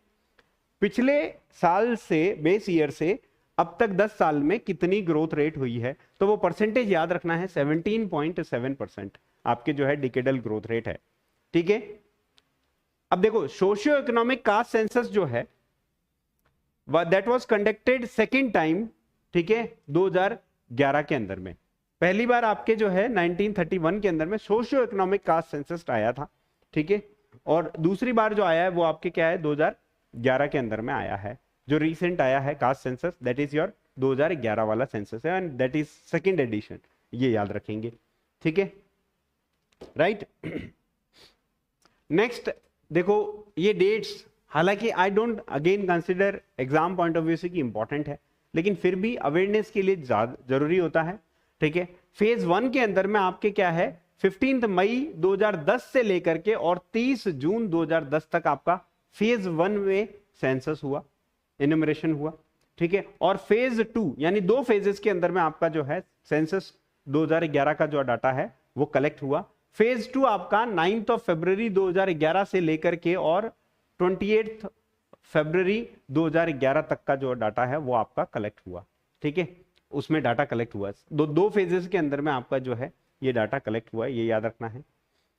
A: पिछले साल से, बेस ईयर से अब तक 10 साल में कितनी ग्रोथ रेट हुई है, तो वो परसेंटेज याद रखना है, 17.7% आपके जो है डिकेडल ग्रोथ रेट है, ठीक है। अब देखो सोशियो इकोनॉमिक कास्ट सेंसस जो है that was conducted second time, ठीक है, 2011 के अंदर में। पहली बार आपके जो है 1931 के अंदर में सोशियो इकोनॉमिक कास्ट सेंसस आया था, ठीक है, और दूसरी बार जो आया है वो आपके क्या है 2011 के अंदर में आया है। जो रिसेंट आया है caste census that is your 2011 वाला सेंसस है, and that is second edition, ये याद रखेंगे, ठीक है, राइट। नेक्स्ट देखो ये डेट्स, हालांकि I don't again consider exam point of view से कि इंपॉर्टेंट है, लेकिन फिर भी अवेयरनेस के लिए जरूरी होता है, ठीक है। फेज 1 के अंदर में आपके क्या है 15 मई 2010 से लेकर के और 30 जून 2010 तक आपका फेज 1 में सेंसस हुआ, इन्यूमरेशन हुआ, ठीक है। और फेज 2 यानी 2 फेजेस के अंदर में आपका जो है सेंसस 2011 का जो डाटा है वो कलेक्ट हुआ। फेज 2 आपका 9 फरवरी 2011 से लेकर के और 28 फरवरी 2011 तक का जो डाटा है वो आपका कलेक्ट हुआ, ठीक है, उसमें डाटा कलेक्ट हुआ। दो फेजेस के अंदर में आपका जो है ये डाटा कलेक्ट हुआ है, ये याद रखना है।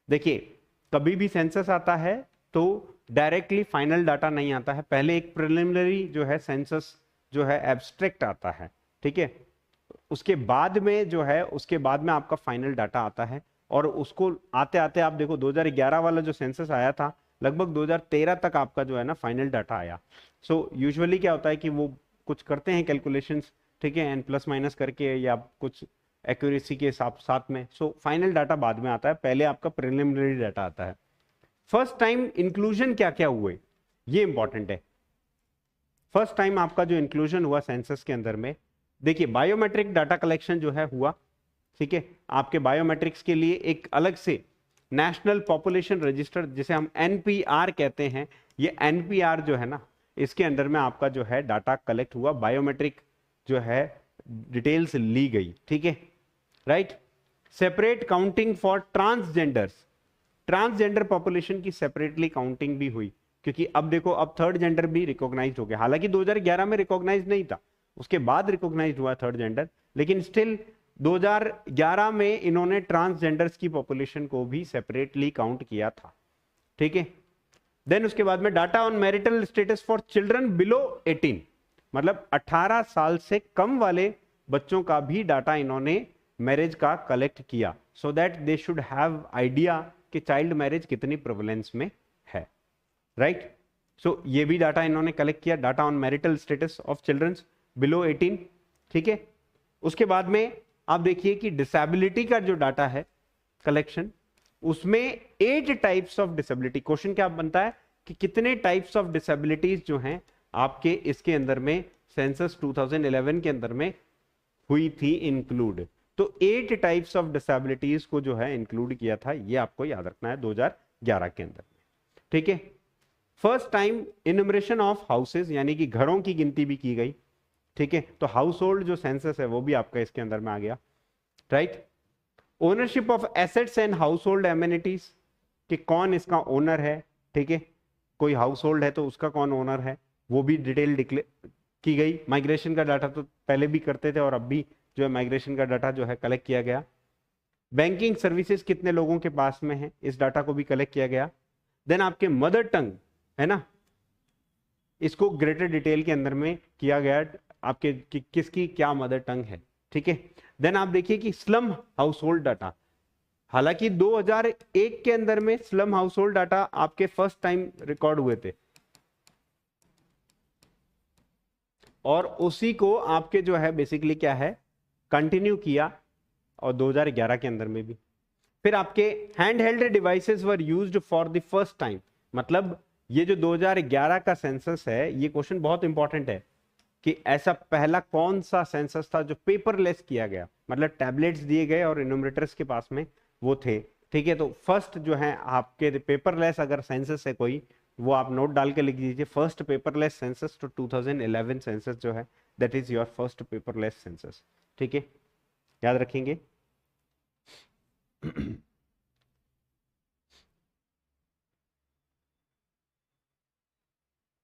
A: देखिए कभी भी सेंसस आता है तो डायरेक्टली फाइनल डाटा नहीं आता है, पहले एक प्रिलिमिनरी जो है सेंसस जो है एब्स्ट्रैक्ट आता है, ठीक है, उसके बाद में जो है उसके बाद में आपका फाइनल डाटा आता है। और उसको आते आते आप देखो 2011 वाला जो सेंसस आया था लगभग 2013 तक आपका जो है ना फाइनल डाटा आया। सो यूजुअली क्या होता है कि वो कुछ करते हैं कैलकुलेशंस, ठीक है, एंड प्लस माइनस करके या कुछ एक्यूरेसी के साथ में। सो फाइनल डाटा बाद में आता है, पहले आपका प्रिलिमिनरी डाटा आता है। फर्स्ट टाइम इंक्लूजन क्या क्या हुए ये इंपॉर्टेंट है। फर्स्ट टाइम आपका जो इंक्लूजन हुआ सेंसस के अंदर में, देखिए बायोमेट्रिक डाटा कलेक्शन जो है हुआ, ठीक है। आपके बायोमेट्रिक्स के लिए एक अलग से नेशनल पॉपुलेशन रजिस्टर जिसे हम एनपीआर कहते हैं, ये एनपीआर जो है ना इसके अंदर में आपका जो है डाटा कलेक्ट हुआ, बायोमेट्रिक जो है डिटेल्स ली गई, ठीक है, right. Separate counting for transgenders, transgender population की सेपरेटली काउंटिंग भी हुई, क्योंकि अब देखो अब थर्ड जेंडर भी रिकॉग्नाइज हो गया। हालांकि 2011 में रिकॉग्नाइज नहीं था, उसके बाद रिकॉग्नाइज हुआ थर्ड जेंडर, लेकिन स्टिल 2011 में इन्होंने ट्रांसजेंडर्स की पॉपुलेशन को भी सेपरेटली काउंट किया था, ठीक है। देन उसके बाद में data on marital status for children below 18, मतलब 18 साल से कम वाले बच्चों का भी डाटा इन्होंने मैरिज का कलेक्ट किया, so that they should have idea कि चाइल्ड मैरिज कितनी प्रेवलेंस में है, राइट। सो ये भी डाटा इन्होंने कलेक्ट किया, data on marital status of childrens below 18, ठीक है। उसके बाद में आप देखिए कि डिसेबिलिटी का जो डाटा है कलेक्शन, उसमें 8 टाइप्स ऑफ डिसेबिलिटी। क्वेश्चन क्या बनता है कि कितने टाइप्स ऑफ डिसेबिलिटीज जो हैं आपके इसके अंदर में सेंसस 2011 के अंदर में हुई थी इंक्लूड, तो 8 टाइप्स ऑफ डिसेबिलिटीज को जो है इंक्लूड किया था, ये आपको याद रखना है 2011 के अंदर, ठीक है। First time enumeration of houses, यानी कि घरों की गिनती भी की गई, ठीक है। तो हाउस होल्ड जो सेंसस है वो भी आपका इसके अंदर में आ गया, right. Ownership of assets and house hold amenities, कि कौन इसका ओनर है, ठीक है। कोई हाउस होल्ड है तो उसका कौन ओनर है, वो भी डिटेल डिक्लेयर की गई। माइग्रेशन का डाटा तो पहले भी करते थे और अब भी जो है माइग्रेशन का डाटा जो है कलेक्ट किया गया। बैंकिंग सर्विसेज कितने लोगों के पास में है, इस डाटा को भी कलेक्ट किया गया। देन आपके मदर टंग है ना, इसको ग्रेटर डिटेल के अंदर में किया गया, आपके किसकी क्या मदर टंग है, ठीक है। देन आप देखिए कि स्लम हाउस होल्ड डाटा, हालांकि 2001 के अंदर में स्लम हाउस होल्ड डाटा आपके फर्स्ट टाइम रिकॉर्ड हुए थे, और उसी को आपके जो है बेसिकली क्या है कंटिन्यू किया, और 2011 के अंदर में भी। फिर आपके hand held devices were used for the first time, मतलब ये जो 2011 का सेंसस है, ये क्वेश्चन बहुत इंपॉर्टेंट है कि ऐसा पहला कौन सा सेंसस था जो पेपरलेस किया गया, मतलब टैबलेट्स दिए गए और इनोमिनेटर्स के पास में वो थे, ठीक है। तो फर्स्ट जो है आपके पेपरलेस अगर सेंसस है कोई, वो आप नोट डाल के लिख दीजिए, फर्स्ट पेपरलेस सेंसस तो 2011 सेंसस जो है, that is your first paperless census, ठीक है, याद रखेंगे।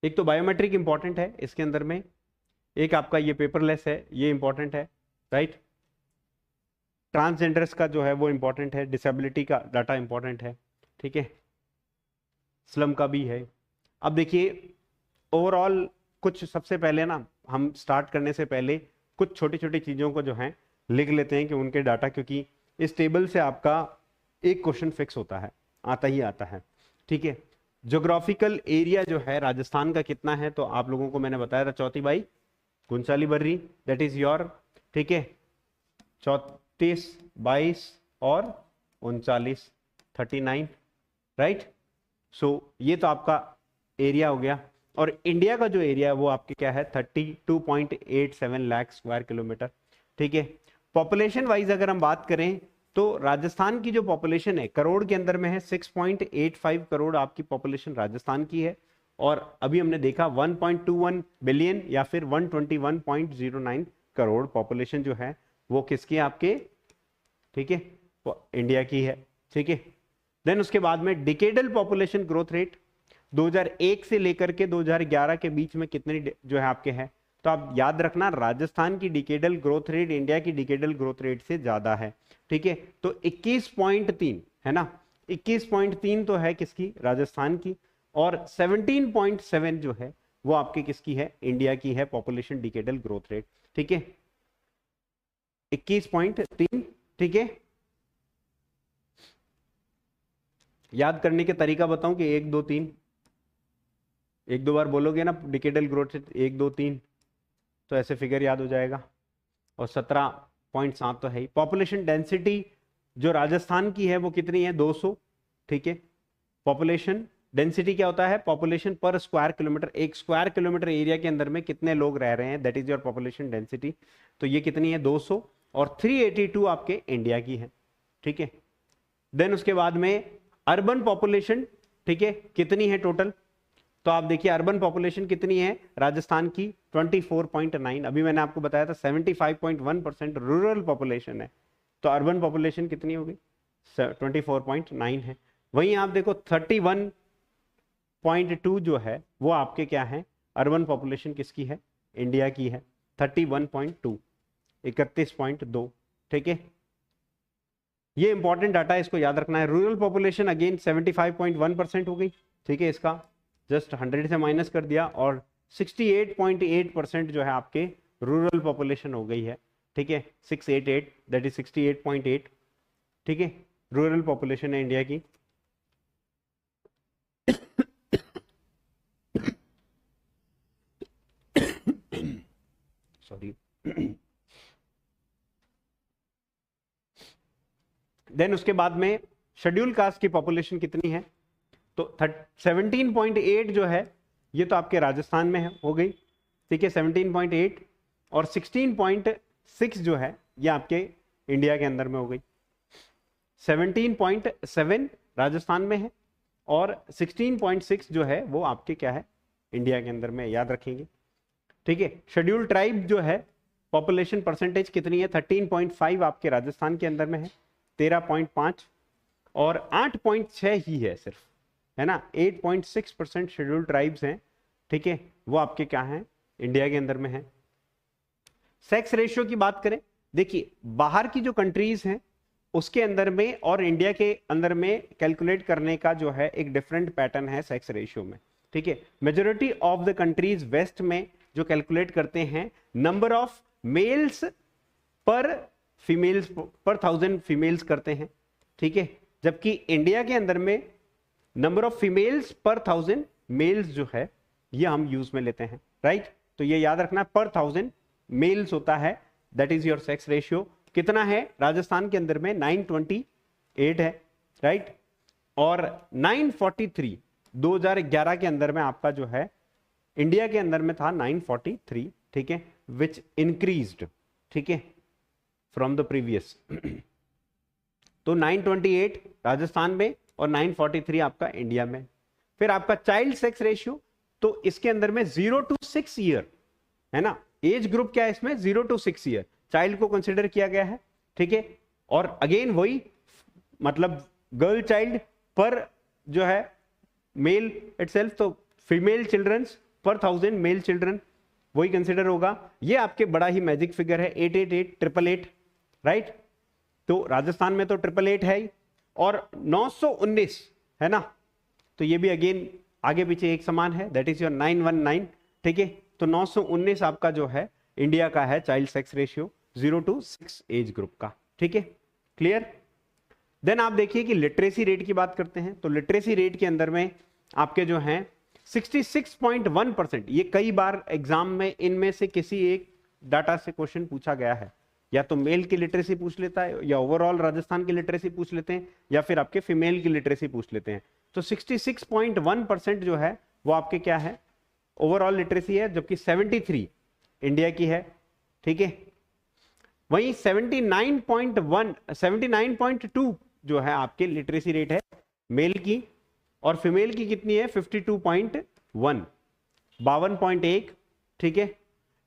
A: एक तो बायोमेट्रिक इंपॉर्टेंट है इसके अंदर में, एक आपका ये पेपरलेस है, ये इंपॉर्टेंट है, राइट। ट्रांसजेंडर्स का जो है वो इंपॉर्टेंट है, डिसेबिलिटी का डाटा इंपॉर्टेंट है, ठीक है, स्लम का भी है। अब देखिए ओवरऑल कुछ सबसे पहले ना, हम स्टार्ट करने से पहले कुछ छोटी छोटी चीज़ों को जो है लिख लेते हैं कि उनके डाटा, क्योंकि इस टेबल से आपका एक क्वेश्चन फिक्स होता है, आता ही आता है, ठीक है। ज्योग्राफिकल एरिया जो है राजस्थान का कितना है, तो आप लोगों को मैंने बताया था 34/39 बर्री, दैट इज योर, ठीक है, 34, 22 और 39, 39, राइट। सो ये तो आपका एरिया हो गया, और इंडिया का जो एरिया है वो आपके क्या है 32.87 लाख स्क्वायर किलोमीटर, ठीक है। पॉपुलेशन वाइज अगर हम बात करें तो राजस्थान की जो पॉपुलेशन है करोड़ के अंदर में है, 6.85 करोड़ आपकी पॉपुलेशन राजस्थान की है, और अभी हमने देखा 1.21 बिलियन या फिर 121.09 करोड़ पॉपुलेशन जो है वो किसकी है आपके, ठीक है, इंडिया की है, ठीक है। देन उसके बाद में डिकेडल पॉपुलेशन ग्रोथ रेट 2001 से लेकर के 2011 के बीच में कितनी जो है आपके है, तो आप याद रखना राजस्थान की डिकेडल ग्रोथ रेट इंडिया की डिकेडल ग्रोथ रेट से ज्यादा है, ठीक है। तो 21.3 है ना, 21.3 तो है किसकी, राजस्थान की, और 17.7 जो है वो आपके किसकी है, इंडिया की है पॉपुलेशन डिकेडल ग्रोथ रेट, ठीक है, 21.3, ठीक है। याद करने के तरीका बताऊं कि 1 2 3, एक दो बार बोलोगे ना डिकेडल ग्रोथ रेट 1 2 3, तो ऐसे फिगर याद हो जाएगा, और 17.7 तो है ही। पॉपुलेशन डेंसिटी जो राजस्थान की है वो कितनी है, 200, ठीक है। पॉपुलेशन डेंसिटी क्या होता है, पॉपुलेशन पर स्क्वायर किलोमीटर, एक स्क्वायर किलोमीटर एरिया के अंदर में कितने लोग रह रहे हैं, that is your population density, तो ये कितनी है 200, और 382 आपके इंडिया की है, ठीक है। देन उसके बाद में अर्बन पॉपुलेशन, ठीक है, कितनी है टोटल, तो आप देखिए अर्बन पॉपुलेशन कितनी है राजस्थान की 24.9, अभी मैंने आपको बताया था 75.1% रूरल पॉपुलेशन है, तो अर्बन पॉपुलेशन कितनी होगी 24.9 है। वहीं आप देखो 31.2 जो है वो आपके क्या है, अर्बन पॉपुलेशन किसकी है, इंडिया की है, 31.2, 31.2, ठीक है। ये इंपॉर्टेंट डाटा है, इसको याद रखना है। रूरल पॉपुलेशन अगेन 75.1% हो गई, ठीक है, इसका जस्ट 100 से माइनस कर दिया, और 68.8% जो है आपके रूरल पॉपुलेशन हो गई है, ठीक है, 688 दैट इज 68.8, ठीक है, रूरल पॉपुलेशन है इंडिया की। सॉरी। देन उसके बाद में शेड्यूल कास्ट की पॉपुलेशन कितनी है, तो 17.8 जो है ये तो आपके राजस्थान में है, हो गई, ठीक है, 17.8, और 16.6 जो है ये आपके इंडिया के अंदर में हो गई। 17.7 राजस्थान में है और 16.6 जो है वो आपके क्या है, इंडिया के अंदर में, याद रखेंगे, ठीक है। शेड्यूल ट्राइब जो है पॉपुलेशन परसेंटेज कितनी है, 13.5 आपके राजस्थान के अंदर में है, 13.5, और 8.6 ही है सिर्फ, है ना, 8.6% शेड्यूल ट्राइब्स हैं, ठीक है, वो आपके क्या हैं, इंडिया के अंदर में है। सेक्स रेशियो की बात करें, देखिए बाहर की जो कंट्रीज हैं उसके अंदर में और इंडिया के अंदर में कैलकुलेट करने का जो है एक डिफरेंट पैटर्न है सेक्स रेशियो में, ठीक है। Majority of the countries west में जो कैलकुलेट करते हैं number of males per females per 1000 females करते हैं, ठीक है, जबकि इंडिया के अंदर में number of females per 1000 mails जो है ये हम यूज में लेते हैं, राइट। तो ये याद रखना, पर 1000 मेल्स होता है, that is your sex ratio. कितना है राजस्थान के अंदर में, 928 है, राइट, और 943 2011 के अंदर में आपका जो है इंडिया के अंदर में था 943, ठीक है, विच इंक्रीज्ड, ठीक है, फ्रॉम द प्रीवियस। तो 928 राजस्थान में और 943 आपका इंडिया में। फिर आपका चाइल्ड सेक्स रेशियो, तो इसके अंदर में 0 to 6 ईयर है ना, एज ग्रुप क्या है इसमें, 0 to 6 ईयर चाइल्ड को कंसिडर किया गया है, ठीक है। और अगेन वही मतलब गर्ल चाइल्ड पर जो है मेल इटसेल्फ, तो फीमेल चिल्ड्रंस पर 1000 मेल चिल्ड्रन वही कंसिडर होगा। ये आपके बड़ा ही मैजिक फिगर है, 888 888, राइट। तो राजस्थान में तो 888 है ही, और 919 है ना, तो ये भी अगेन आगे पीछे एक समान है, दैट इज योर 919, ठीक है। तो 919 आपका जो है इंडिया का है child sex ratio 0 to 6 age group का, ठीक है, क्लियर। देन आप देखिए कि लिटरेसी रेट की बात करते हैं, तो लिटरेसी रेट के अंदर में आपके जो हैं 66.1%, ये कई बार एग्जाम में इनमें से किसी एक डाटा से क्वेश्चन पूछा गया है, या तो मेल की लिटरेसी पूछ लेता है, या ओवरऑल राजस्थान की लिटरेसी पूछ लेते हैं, या फिर आपके फीमेल की लिटरेसी पूछ लेते हैं। तो 66.1% जो है वो आपके क्या है, ओवरऑल लिटरेसी है, जबकि 73 इंडिया की है, ठीक है। वहीं 79.2 जो है आपके लिटरेसी रेट है मेल की, और फीमेल की कितनी है 52.1, 52.1, ठीक है।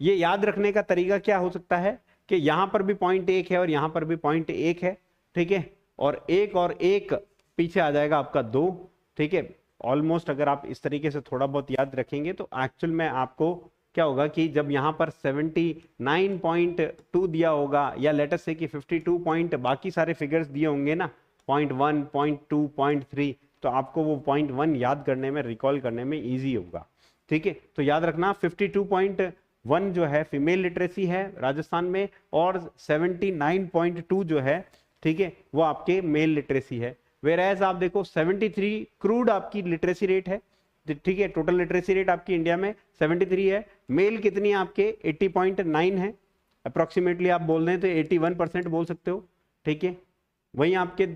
A: ये याद रखने का तरीका क्या हो सकता है कि यहां पर भी 0.1 है और यहां पर भी 0.1 है, ठीक है, और एक पीछे आ जाएगा आपका 2, ठीक है। ऑलमोस्ट अगर आप इस तरीके से थोड़ा बहुत याद रखेंगे तो एक्चुअल में आपको क्या होगा कि जब यहां पर 79.2 दिया होगा, या लेटर से कि 52 पॉइंट बाकी सारे फिगर्स दिए होंगे ना, 0.1 0.2 0.3, तो आपको वो 0.1 याद करने में, रिकॉल करने में इजी होगा, ठीक है। तो याद रखना 52.1 जो है फीमेल लिटरेसी है राजस्थान में, और 79.2 जो है, ठीक है, वो आपके मेल लिटरेसी है। वेयर एज आप देखो 73 क्रूड आपकी लिटरेसी रेट है, ठीक है, टोटल लिटरेसी रेट आपकी इंडिया में 73 है। मेल कितनी है आपके 80.9 है, अप्रोक्सीमेटली आप बोल दें तो 81% बोल सकते हो, ठीक है। वहीं आपके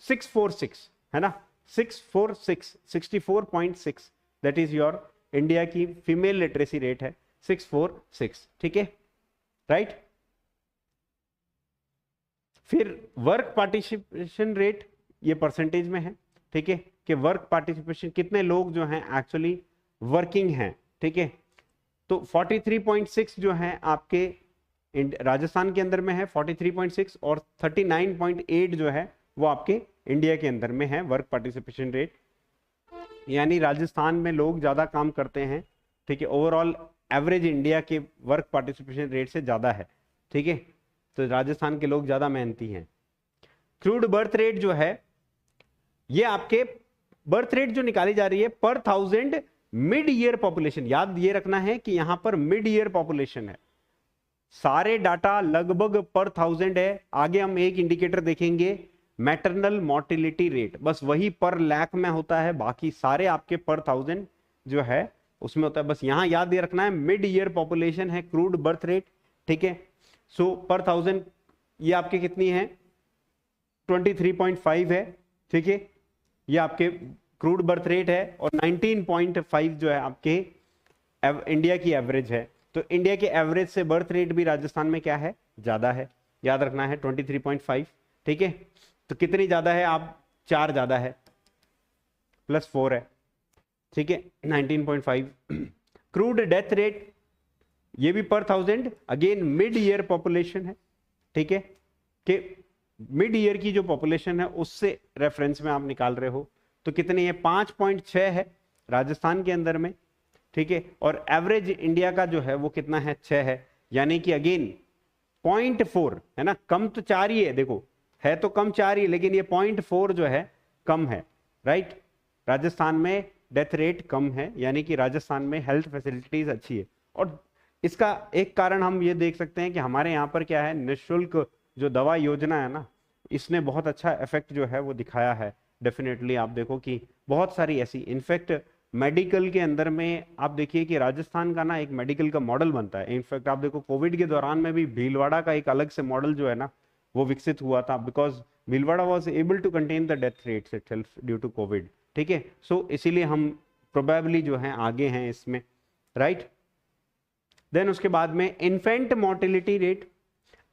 A: 646 है ना, 646 64.6 दैट इज योर इंडिया की फीमेल लिटरेसी रेट है, 646, ठीक है, राइट। फिर वर्क पार्टिसिपेशन रेट, ये परसेंटेज में है, ठीक है, कि वर्क पार्टिसिपेशन कितने लोग जो हैं एक्चुअली वर्किंग हैं, ठीक है। तो 43.6 जो है आपके राजस्थान के अंदर में है 43.6, और 39.8 जो है वो आपके इंडिया के अंदर में है वर्क पार्टिसिपेशन रेट, यानी राजस्थान में लोग ज्यादा काम करते हैं, ठीक है। ओवरऑल एवरेज इंडिया के वर्क पार्टिसिपेशन रेट से ज़्यादा है, ठीक है। तो राजस्थान के लोग ज़्यादा मेहनती हैं। क्रूड बर्थ रेट जो है, ये आपके बर्थ रेट जो निकाली जा रही है पर 1000 मिड ईयर पॉपुलेशन, याद ये रखना है कि यहां पर मिड ईयर पॉपुलेशन है, सारे डाटा लगभग पर 1000 है। आगे हम एक इंडिकेटर देखेंगे मैटरनल मोर्टिलिटी रेट, बस वही पर लाख में होता है, बाकी सारे आपके पर 1000 जो है उसमें होता है। बस यहां याद ये रखना है मिड ईयर पॉपुलेशन है क्रूड बर्थ रेट, ठीक है। सो पर 1000 ये आपके कितनी है 23.5 है, ठीक है। ये आपके क्रूड बर्थ रेट है और 19.5 जो है आपके इंडिया की एवरेज है। तो इंडिया के एवरेज से बर्थ रेट भी राजस्थान में क्या है, ज्यादा है, याद रखना है 23.5, ठीक है। तो कितनी ज्यादा है, आप 4 ज्यादा है, +4 है, ठीक है, 19.5। क्रूड डेथ रेट ये भी पर 1000, अगेन मिड ईयर पॉपुलेशन है, ठीक है, कि मिड ईयर की जो पॉपुलेशन है उससे रेफरेंस में आप निकाल रहे हो। तो कितनी है, 5.6 है राजस्थान के अंदर में, ठीक है। और एवरेज इंडिया का जो है वो कितना है, 6 है, यानी कि अगेन 0.4 है ना, कम तो 4 ही है, देखो है तो कम 4 ही, लेकिन ये 0.4 जो है कम है, राइट। राजस्थान में डेथ रेट कम है, यानी कि राजस्थान में हेल्थ फैसिलिटीज अच्छी है। और इसका एक कारण हम ये देख सकते हैं कि हमारे यहाँ पर क्या है, निःशुल्क जो दवा योजना है ना, इसने बहुत अच्छा इफेक्ट जो है वो दिखाया है। डेफिनेटली आप देखो कि बहुत सारी ऐसी, इनफैक्ट मेडिकल के अंदर में आप देखिए कि राजस्थान का ना एक मेडिकल का मॉडल बनता है। इनफैक्ट आप देखो कोविड के दौरान में भी भीलवाड़ा का एक अलग से मॉडल जो है ना वो विकसित हुआ था, because Bhilwara was able to contain the death rates itself due to covid, ठीक है। सो इसीलिए हम प्रोबेबली जो है आगे हैं इसमें, राइट। देन उसके बाद में इन्फेंट मोर्टिलिटी रेट।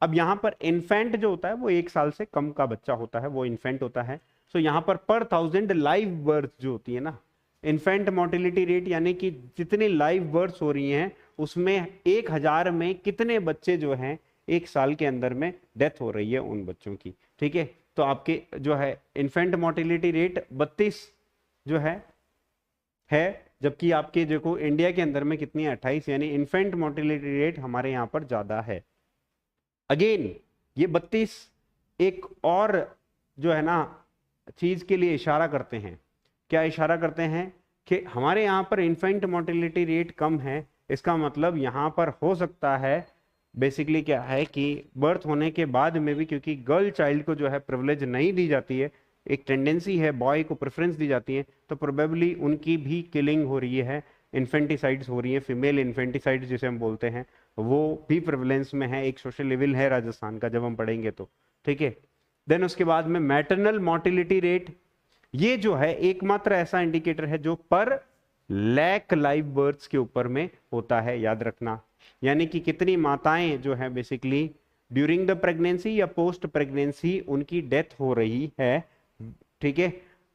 A: अब यहाँ पर इन्फेंट जो होता है वो 1 साल से कम का बच्चा होता है, वो इन्फेंट होता है। सो यहाँ पर 1000 लाइव बर्थ जो होती है ना, इन्फेंट मोर्टिलिटी रेट यानी कि जितनी लाइव बर्थ हो रही हैं उसमें 1000 में कितने बच्चे जो हैं 1 साल के अंदर में डेथ हो रही है उन बच्चों की, ठीक है। तो आपके जो है इन्फेंट मोर्टिलिटी रेट 32 जो है, जबकि आपके देखो इंडिया के अंदर में कितनी है, 28, यानी इन्फेंट मोर्टिलिटी रेट हमारे यहाँ पर ज्यादा है। अगेन ये 32 एक और जो है ना चीज के लिए इशारा करते हैं, क्या इशारा करते हैं कि हमारे यहाँ पर इन्फेंट मोर्टिलिटी रेट कम है, इसका मतलब यहाँ पर हो सकता है बेसिकली क्या है कि बर्थ होने के बाद में भी, क्योंकि गर्ल चाइल्ड को जो है प्रिविलेज नहीं दी जाती है, एक टेंडेंसी है बॉय को प्रेफरेंस दी जाती है, तो प्रोबेबली उनकी भी किलिंग हो रही है, इन्फेंटिसाइड्स हो रही है, फीमेल इन्फेंटिसाइड्स जिसे हम बोलते हैं, वो भी प्रिविलेंस में है। एक सोशल लेवल है राजस्थान का जब हम पढ़ेंगे तो, ठीक है। देन उसके बाद में मैटरनल मोर्टिलिटी रेट, ये जो है एकमात्र ऐसा इंडिकेटर है जो पर लाख लाइव बर्थ्स के ऊपर में होता है, याद रखना। यानी कि कितनी माताएं जो है बेसिकली ड्यूरिंग द प्रेगनेंसी या पोस्ट प्रेगनेंसी उनकी डेथ हो रही है, ठीक है,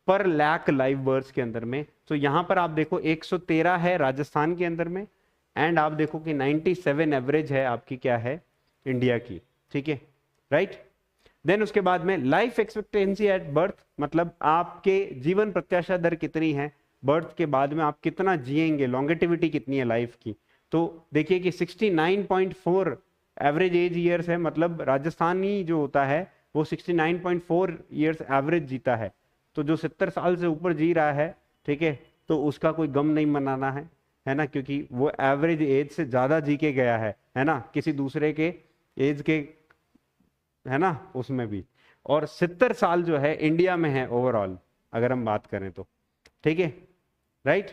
A: पर लाख लाइव बर्थ्स के अंदर में। तो यहां पर आप देखो 113 है राजस्थान के अंदर में, एंड आप देखो कि 97 एवरेज है आपकी क्या है इंडिया की, ठीक है, राइट। देन उसके बाद में लाइफ एक्सपेक्टेंसी एट बर्थ, मतलब आपके जीवन प्रत्याशा दर कितनी है, बर्थ के बाद में आप कितना जिएंगे, लॉन्गेटिविटी कितनी है लाइफ की। तो देखिए कि 69.4 एवरेज एज ईयर्स है, मतलब राजस्थानी जो होता है वो 69.4 ईयर्स एवरेज जीता है। तो जो 70 साल से ऊपर जी रहा है, ठीक है, तो उसका कोई गम नहीं मनाना है ना, क्योंकि वो एवरेज एज से ज्यादा जी के गया है ना, किसी दूसरे के एज के, है ना, उसमें भी। और 70 साल जो है इंडिया में है ओवरऑल अगर हम बात करें तो, ठीक है, राइट।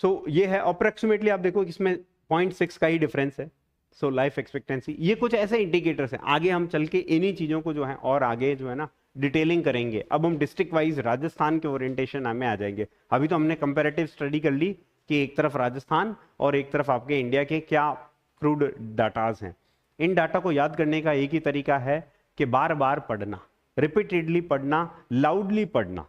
A: सो ये है अप्रोक्सीमेटली, आप देखो इसमें 0.6 का ही डिफरेंस है। सो लाइफ एक्सपेक्टेंसी, ये कुछ ऐसे इंडिकेटर्स हैं, आगे हम चल के इन्हीं चीजों को जो है और आगे जो है ना डिटेलिंग करेंगे। अब हम डिस्ट्रिक्ट वाइज राजस्थान के ओरिएंटेशन में आ जाएंगे। अभी तो हमने कंपैरेटिव स्टडी कर ली कि एक तरफ राजस्थान और एक तरफ आपके इंडिया के क्या क्रूड डाटाज हैं। इन डाटा को याद करने का एक ही तरीका है कि बार बार पढ़ना, रिपीटेडली पढ़ना, लाउडली पढ़ना,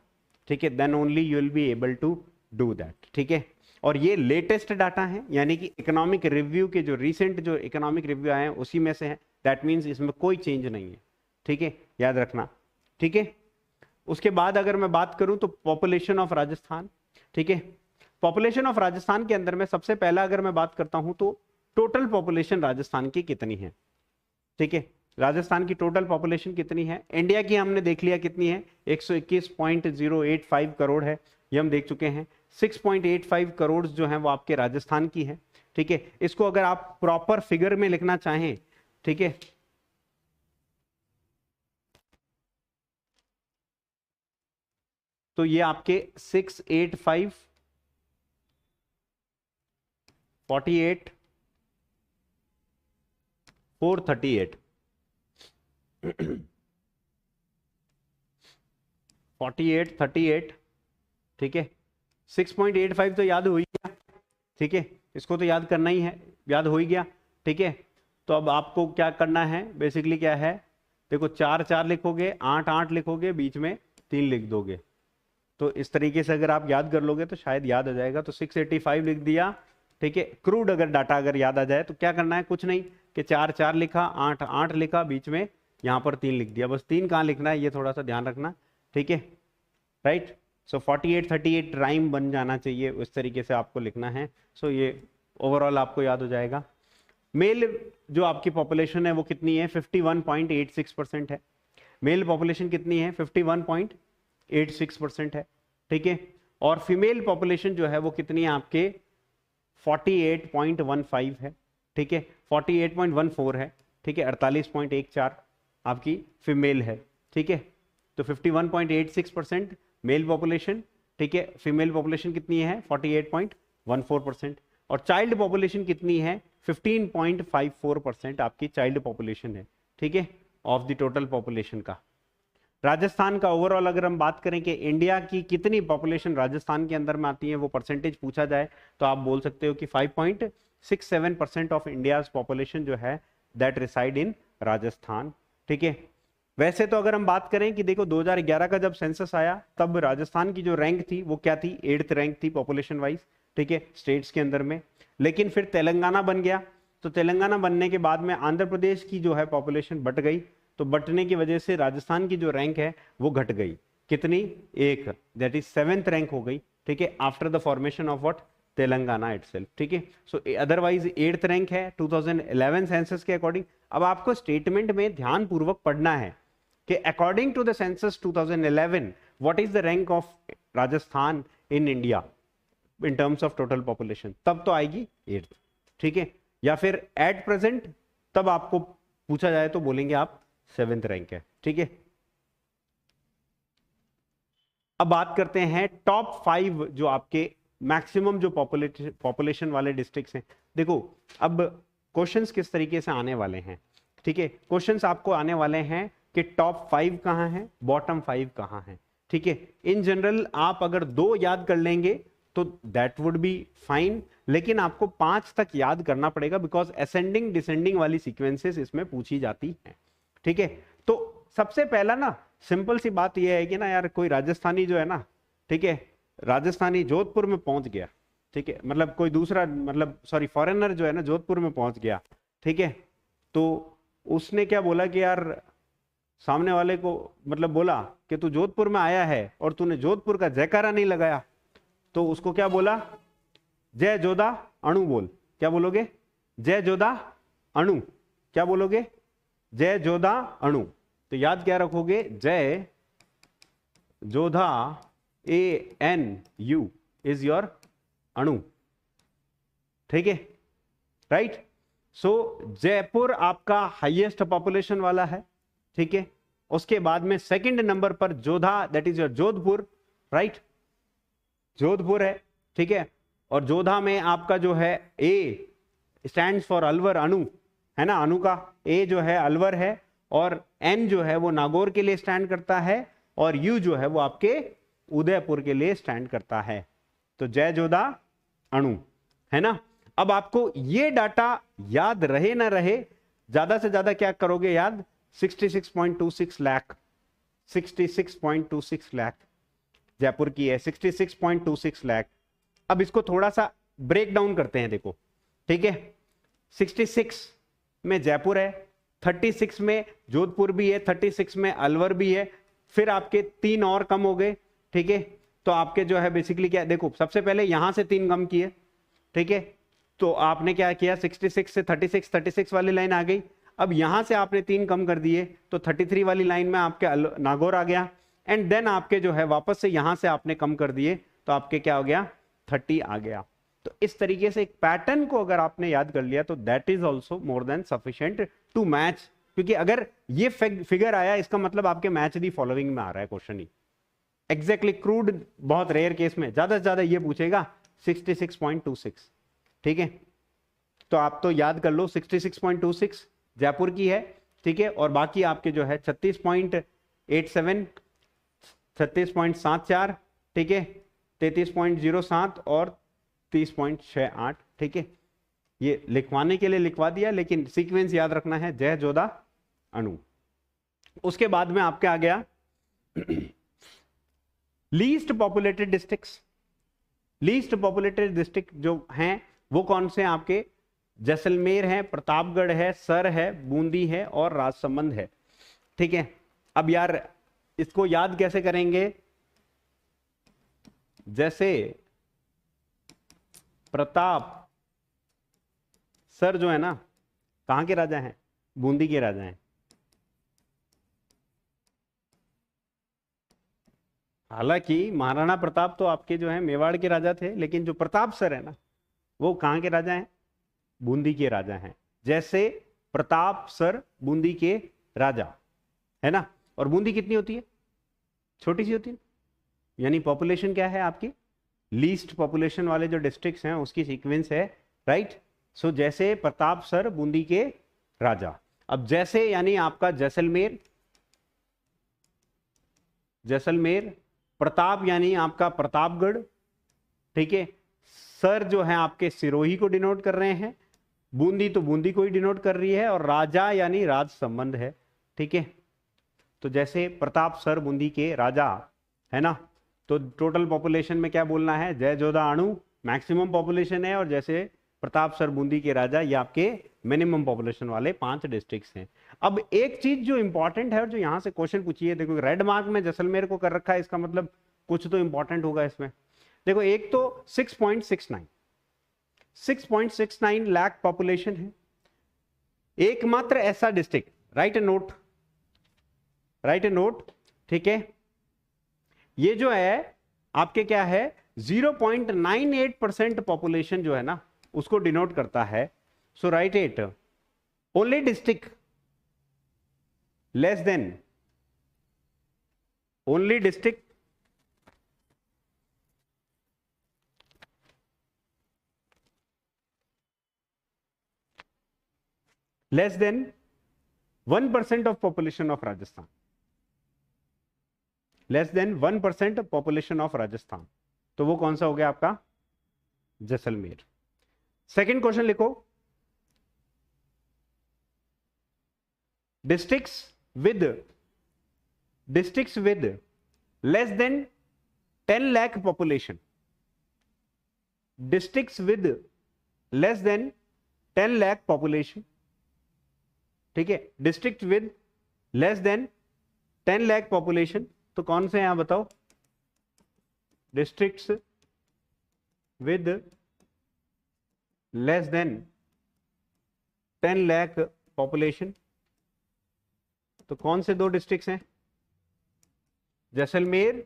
A: ठीक है, then only you will be able to do that, ठीक है। और ये लेटेस्ट डाटा है, यानी कि इकोनॉमिक रिव्यू के जो रिसेंट जो इकोनॉमिक रिव्यू आए हैं उसी में से है, दैट मीन्स इसमें कोई चेंज नहीं है, ठीक है, याद रखना, ठीक है। उसके बाद अगर मैं बात करूं तो पॉपुलेशन ऑफ राजस्थान, ठीक है, पॉपुलेशन ऑफ राजस्थान के अंदर में सबसे पहला अगर मैं बात करता हूं तो टोटल पॉपुलेशन राजस्थान की कितनी है, ठीक है, राजस्थान की टोटल पॉपुलेशन कितनी है। इंडिया की हमने देख लिया कितनी है, 121.085 करोड़ है, ये हम देख चुके हैं। 6.85 करोड़ जो है वो आपके राजस्थान की है, ठीक है। इसको अगर आप प्रॉपर फिगर में लिखना चाहें, ठीक है, तो ये आपके 685 48 438 48 38, ठीक है। 6.85 तो याद हो ही गया, ठीक है, इसको तो याद करना ही है, याद हो ही गया, ठीक है। तो अब आपको क्या करना है, बेसिकली क्या है, देखो 4 4 लिखोगे, 8 8 लिखोगे, बीच में 3 लिख दोगे, तो इस तरीके से अगर आप याद कर लोगे तो शायद याद आ जाएगा। तो 685 लिख दिया, ठीक है। क्रूड अगर डाटा अगर याद आ जाए तो क्या करना है, कुछ नहीं कि 4 4 लिखा, 8 8 लिखा, बीच में यहाँ पर 3 लिख दिया, बस 3 कहाँ लिखना है ये थोड़ा सा ध्यान रखना, ठीक है, राइट। सो 48 38 राइम बन जाना चाहिए, उस तरीके से आपको लिखना है। सो ये ओवरऑल आपको याद हो जाएगा। मेल जो आपकी पॉपुलेशन है वो कितनी है, 51.86% है। मेल पॉपुलेशन कितनी है, 51.86% है, ठीक है। और फीमेल पॉपुलेशन जो है वो कितनी है आपके 48.15 है, ठीक है, 48.14 है, ठीक है, 48.14 आपकी फीमेल है, ठीक है। तो 51.86% मेल पॉपुलेशन, ठीक है। फीमेल पॉपुलेशन कितनी है 48.14%। और चाइल्ड पॉपुलेशन कितनी है 15.54% आपकी चाइल्ड पॉपुलेशन है, ठीक है, ऑफ द टोटल पॉपुलेशन का। राजस्थान का ओवरऑल अगर हम बात करें कि इंडिया की कितनी पॉपुलेशन राजस्थान के अंदर में आती है, वो परसेंटेज पूछा जाए तो आप बोल सकते हो कि 5.67% ऑफ इंडियाज पॉपुलेशन जो है दैट रिसाइड इन राजस्थान, ठीक है। वैसे तो अगर हम बात करें कि देखो 2011 का जब सेंसस आया तब राजस्थान की जो रैंक थी वो क्या थी, 8th रैंक थी पॉपुलेशन वाइज, ठीक है, स्टेट्स के अंदर में। लेकिन फिर तेलंगाना बन गया, तो तेलंगाना बनने के बाद में आंध्र प्रदेश की जो है पॉपुलेशन बढ़ गई, तो बढ़ने की वजह से राजस्थान की जो रैंक है वो घट गई, कितनी, 1, दैट इज 7th रैंक हो गई, ठीक है, after the formation of what, Telangana itself, ठीक है। सो अदरवाइज 8th रैंक है 2011 सेंसस के अकॉर्डिंग। अब आपको स्टेटमेंट में ध्यान पूर्वक पढ़ना है कि according to the census 2011 what is the rank of Rajasthan in India in terms of total population, तब तो आएगी 8th, ठीक है। या फिर एट प्रेजेंट तब आपको पूछा जाए तो बोलेंगे आप 7th रैंक है, ठीक है। अब बात करते हैं टॉप 5 जो आपके मैक्सिमम जो पॉपुलेशन वाले डिस्ट्रिक्ट्स हैं। देखो अब क्वेश्चंस किस तरीके से आने वाले हैं, ठीक है, क्वेश्चंस आपको आने वाले हैं कि टॉप 5 कहां है, बॉटम 5 कहां है, ठीक है। इन जनरल आप अगर 2 याद कर लेंगे तो दैट वुड बी फाइन, लेकिन आपको 5 तक याद करना पड़ेगा बिकॉज असेंडिंग डिसेंडिंग वाली सीक्वेंसेस इसमें पूछी जाती हैं, ठीक है। तो सबसे पहला ना सिंपल सी बात यह है कि ना यार कोई राजस्थानी जो है ना, ठीक है, राजस्थानी जोधपुर में पहुंच गया, ठीक है, मतलब कोई दूसरा मतलब सॉरी फॉरेनर जो है ना जोधपुर में पहुंच गया, ठीक है, तो उसने क्या बोला कि यार सामने वाले को मतलब बोला कि तू जोधपुर में आया है और तूने जोधपुर का जयकारा नहीं लगाया, तो उसको क्या बोला, जय जोधा अणु बोल। क्या बोलोगे, जय जोधा अणु, क्या बोलोगे, जय जोधा अणु। तो याद क्या रखोगे, जय जोधा ANU इज योर अणु, ठीक है, राइट। सो जयपुर आपका हाईएस्ट पॉपुलेशन वाला है, ठीक है। उसके बाद में सेकंड नंबर पर Jodha that is your Jodhpur, right, Jodhpur है, ठीक है। और जोधा में आपका जो है A स्टैंड्स फॉर अलवर अणु, है ना, अणु का A जो है अलवर है, और N जो है वो नागौर के लिए स्टैंड करता है, और U जो है वो आपके उदयपुर के लिए स्टैंड करता है। तो जय जोधा अणु, है ना। अब आपको ये डाटा याद रहे ना रहे, ज्यादा से ज्यादा क्या करोगे याद, 66.26 लाख, 66.26 लाख जयपुर की है, 66.26 लाख। अब इसको थोड़ा सा ब्रेक डाउन करते हैं, देखो, ठीक है। 66 में जयपुर है, 36 में जोधपुर भी है, 36 में अलवर भी है, फिर आपके 3 और कम हो गए, ठीक है, तो आपके जो है बेसिकली क्या, देखो सबसे पहले यहां से 3 कम किए, ठीक है, तो आपने क्या किया 66 से 36 वाली लाइन आ गई। अब यहां से आपने 3 कम कर दिए तो 33 वाली लाइन में आपके नागौर आ गया, एंड देन आपके जो है वापस से यहां से आपने कम कर दिए तो आपके क्या हो गया 30 आ गया। तो इस तरीके से एक पैटर्न को अगर आपने याद कर लिया तो that is also more than sufficient to match, क्योंकि अगर ये फिगर आया इसका मतलब आपके मैच दी फॉलोइंग में आ रहा है क्वेश्चन ही। एग्जैक्टली क्रूड बहुत रेयर केस में ज्यादा से ज्यादा ये पूछेगा 66.26, ठीक है, तो आप तो याद कर लो 66.26 जयपुर की है, ठीक है, और बाकी आपके जो है 36.87, 36.74, ठीक है, 33.07 और 30.68, ठीक है। ये लिखवाने के लिए लिखवा दिया, लेकिन सीक्वेंस याद रखना है, जय जोधा अणु। उसके बाद में आपके आ गया least populated districts. Least populated district जो हैं वो कौन से हैं आपके, जैसलमेर है, प्रतापगढ़ है, सर है, बूंदी है और राजसमंद है, ठीक है। अब यार इसको याद कैसे करेंगे, जैसे प्रताप सर जो है ना कहां के राजा हैं, बूंदी के राजा हैं। हालांकि महाराणा प्रताप तो आपके जो है मेवाड़ के राजा थे, लेकिन जो प्रताप सर है ना वो कहां के राजा हैं, बूंदी के राजा हैं। जैसे प्रताप सर बूंदी के राजा है ना, और बूंदी कितनी होती है, छोटी सी होती है, यानी पॉपुलेशन क्या है आपकी, लीस्ट पॉपुलेशन वाले जो डिस्ट्रिक्ट्स हैं उसकी सीक्वेंस है, राइट। सो जैसे प्रताप सर बूंदी के राजा। अब जैसे यानी आपका जैसलमेर, जैसलमेर, प्रताप यानी आपका प्रतापगढ़, ठीक है, सर जो है आपके सिरोही को डिनोट कर रहे हैं, बूंदी तो बूंदी को ही डिनोट कर रही है, और राजा यानी राज संबंध है, ठीक है। तो जैसे प्रताप सर बूंदी के राजा है ना, तो टोटल पॉपुलेशन में क्या बोलना है, जय जोधा अणु मैक्सिमम पॉपुलेशन है, और जैसे प्रताप सर बूंदी के राजा ये आपके मिनिमम पॉपुलेशन वाले 5 डिस्ट्रिक्ट्स हैं। अब एक चीज जो इंपॉर्टेंट है और जो यहां से क्वेश्चन पूछी है, देखो रेड मार्क में जैसलमेर को कर रखा है, इसका मतलब कुछ तो इंपॉर्टेंट होगा इसमें। देखो एक तो 6.69 लाख पॉपुलेशन है, एकमात्र ऐसा डिस्ट्रिक्ट, राइट ए नोट, राइट ए नोट, ठीक है, ये जो है आपके क्या है 0.98% पॉपुलेशन जो है ना उसको डिनोट करता है। So write it, only district less than, only district less than 1% of population of Rajasthan, less than 1% population of Rajasthan, तो वो कौन सा हो गया आपका जैसलमेर। सेकंड क्वेश्चन लिखो, districts with less than 10 lakh population, districts with less than 10 lakh population, ठीक है, district with less than 10 lakh population, तो कौन से हैं आप बताओ, districts with less than 10 lakh population, तो कौन से 2 डिस्ट्रिक्ट्स हैं, जैसलमेर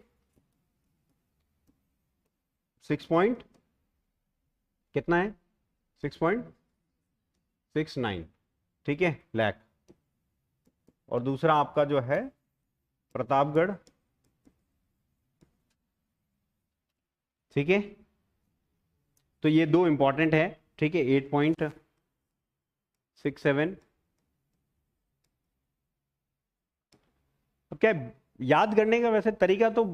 A: 6 पॉइंट कितना है 6.69, ठीक है, लाख, और दूसरा आपका जो है प्रतापगढ़, ठीक है। तो ये 2 इंपॉर्टेंट है, ठीक है, 8.67। अब क्या याद करने का वैसे तरीका तो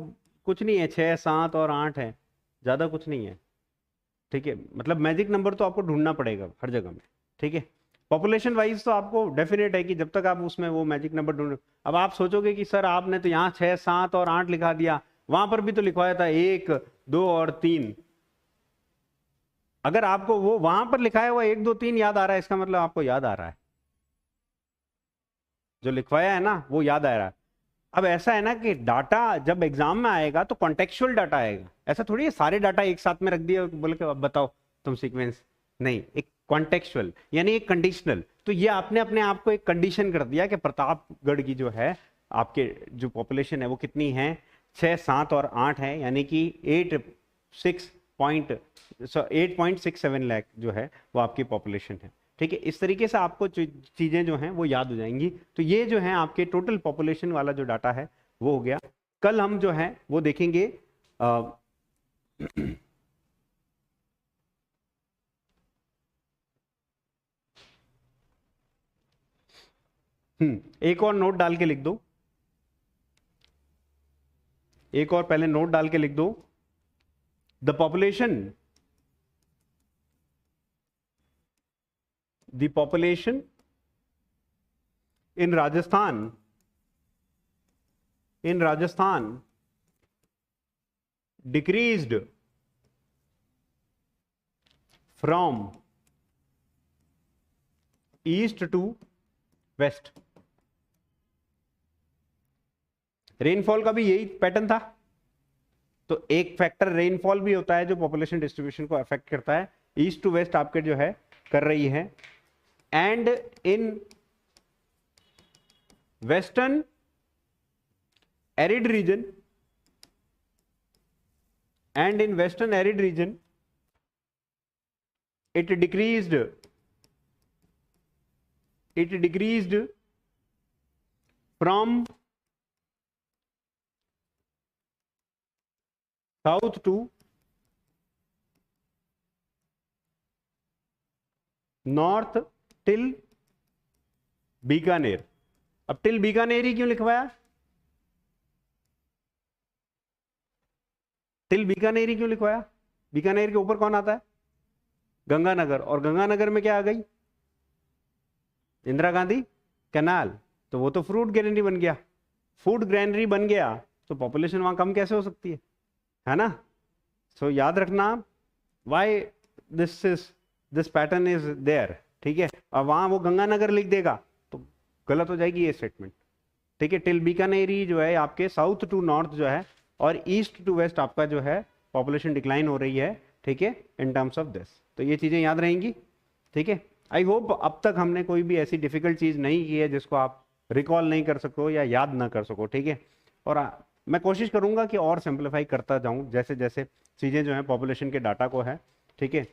A: कुछ नहीं है, 6, 7 और 8 है, ज्यादा कुछ नहीं है, ठीक है, मतलब मैजिक नंबर तो आपको ढूंढना पड़ेगा हर जगह में, ठीक है। पॉपुलेशन वाइज तो आपको डेफिनेट है कि जब तक आप उसमें वो मैजिक नंबर ढूंढ, अब आप सोचोगे कि सर आपने तो यहाँ 6, 7 और 8 लिखा दिया, वहां पर भी तो लिखवाया था 1, 2 और 3। अगर आपको वो वहां पर लिखाया हुआ 1, 2, 3 याद आ रहा है, इसका मतलब आपको याद आ रहा है, जो लिखवाया है ना वो याद आ रहा है। अब ऐसा है ना कि डाटा जब एग्जाम में आएगा तो कॉन्टेक्चुअल डाटा आएगा, ऐसा थोड़ी है सारे डाटा एक साथ में रख दिए बोल के अब बताओ तुम सीक्वेंस, नहीं, एक कॉन्टेक्चुअल यानी एक कंडीशनल। तो ये आपने अपने आप को एक कंडीशन कर दिया कि प्रतापगढ़ की जो है आपके जो पॉपुलेशन है वो कितनी है, 6, 7 और 8 है, यानी कि 8.67 लाख जो है वो आपकी पॉपुलेशन है। ठीक है, इस तरीके से आपको चीजें जो हैं वो याद हो जाएंगी। तो ये जो है आपके टोटल पॉपुलेशन वाला जो डाटा है वो हो गया। कल हम जो है वो देखेंगे एक और नोट डाल के लिख दो, एक और पहले नोट डाल के लिख दो। The population in Rajasthan decreased from east to west। Rainfall का भी यही पैटर्न था। तो एक फैक्टर रेनफॉल भी होता है जो पॉपुलेशन डिस्ट्रीब्यूशन को अफेक्ट करता है, ईस्ट टू वेस्ट आपके जो है कर रही है। And in western arid region it decreased from south to north till Bikaner. अब टिल बीकानेर ही क्यों लिखवाया, टिल बीकानेर ही क्यों लिखवाया? बीकानेर के ऊपर कौन आता है? गंगानगर, और गंगानगर में क्या आ गई? इंदिरा गांधी कैनाल। तो वो तो फ्रूट ग्रेनरी बन गया, फूड ग्रेनरी बन गया, तो पॉपुलेशन वहां कम कैसे हो सकती है ना? सो याद रखना why this pattern is there. ठीक है, और वहां वो गंगानगर लिख देगा तो गलत हो जाएगी ये स्टेटमेंट। ठीक है, टिल बीकानेरी जो है आपके साउथ टू नॉर्थ जो है और ईस्ट टू वेस्ट आपका जो है पॉपुलेशन डिक्लाइन हो रही है। ठीक है, इन टर्म्स ऑफ दिस, तो ये चीजें याद रहेंगी। ठीक है, आई होप अब तक हमने कोई भी ऐसी डिफिकल्ट चीज नहीं की है जिसको आप रिकॉल नहीं कर सको या याद ना कर सको। ठीक है, और मैं कोशिश करूंगा कि और सिंप्लीफाई करता जाऊं जैसे जैसे चीजें जो है पॉपुलेशन के डाटा को है। ठीक है,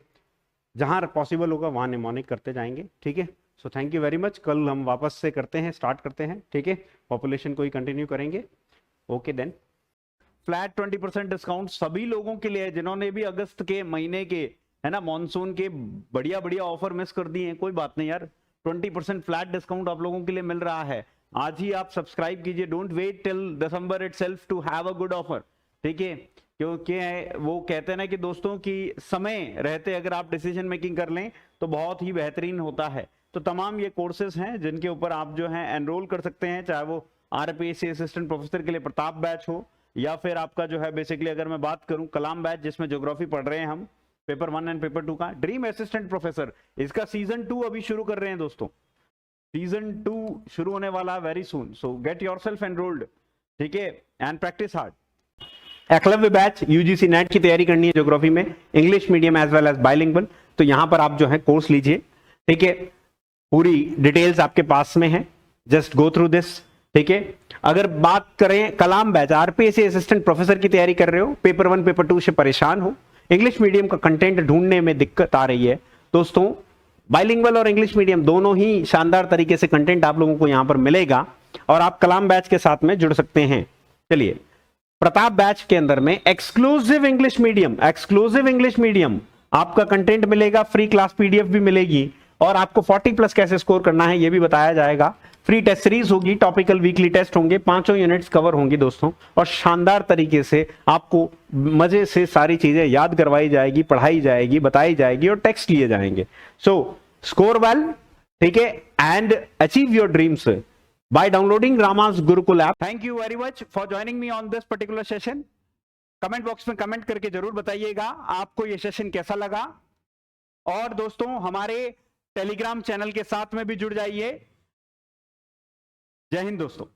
A: जहां पॉसिबल होगा वहां निमोनिक करते जाएंगे। ठीक है, so thank you very much. कल हम वापस से करते हैं, स्टार्ट करते हैं। ठीक है, पॉपुलेशन को ही कंटिन्यू करेंगे। ओके देन, फ्लैट 20% डिस्काउंट सभी लोगों के लिए है जिन्होंने भी अगस्त के महीने के है ना मॉनसून के बढ़िया बढ़िया ऑफर मिस कर दिए हैं। कोई बात नहीं यार, 20% फ्लैट डिस्काउंट आप लोगों के लिए मिल रहा है। आज ही आप सब्सक्राइब कीजिए, don't wait till December itself to have a good offer. ठीक है, क्योंकि वो कहते हैं ना कि दोस्तों की समय रहते अगर आप डिसीजन मेकिंग कर लें तो बहुत ही बेहतरीन होता है। तो तमाम ये कोर्सेज हैं जिनके ऊपर आप जो है एनरोल कर सकते हैं, चाहे वो आरपीएससी असिस्टेंट प्रोफेसर के लिए प्रताप बैच हो, या फिर आपका जो है बेसिकली अगर मैं बात करूं कलाम बैच जिसमें ज्योग्राफी पढ़ रहे हैं हम, पेपर 1 एंड पेपर 2 का, ड्रीम असिस्टेंट प्रोफेसर, इसका सीजन 2 अभी शुरू कर रहे हैं दोस्तों। सीजन 2 शुरू होने वाला very soon, so get yourself enrolled. ठीक है, and practice hard. Eklavya batch UGC NET की तैयारी करनी है ज्योग्राफी में, English medium as well as bilingual, तो यहां पर आप जो है कोर्स लीजिए। ठीक है, पूरी डिटेल्स आपके पास में है, जस्ट गो थ्रू दिस। ठीक है, अगर बात करें कलाम बैच, आरपीएससी असिस्टेंट प्रोफेसर की तैयारी कर रहे हो, पेपर 1 पेपर 2 से परेशान हो, इंग्लिश मीडियम का कंटेंट ढूंढने में दिक्कत आ रही है दोस्तों, बाइलिंगुअल और इंग्लिश मीडियम दोनों ही शानदार तरीके से कंटेंट आप लोगों को यहां पर मिलेगा और आप कलाम बैच के साथ में जुड़ सकते हैं। चलिए, प्रताप बैच के अंदर में एक्सक्लूसिव इंग्लिश मीडियम आपका कंटेंट मिलेगा, फ्री क्लास पीडीएफ भी मिलेगी और आपको 40+ कैसे स्कोर करना है ये भी बताया जाएगा। फ्री टेस्ट सीरीज होगी, टॉपिकल वीकली टेस्ट होंगे, 5 यूनिट्स कवर होंगी दोस्तों, और शानदार तरीके से आपको मजे से सारी चीजें याद करवाई जाएगी, पढ़ाई जाएगी, बताई जाएगी और टेक्स्ट लिए जाएंगे। सो स्कोर वेल, ठीक है, and achieve your dreams by downloading Rama's Gurukul app. Thank you very much for joining me on this particular session. Comment box में कमेंट करके जरूर बताइएगा आपको ये सेशन कैसा लगा, और दोस्तों हमारे टेलीग्राम चैनल के साथ में भी जुड़ जाइए। जय हिंद दोस्तों।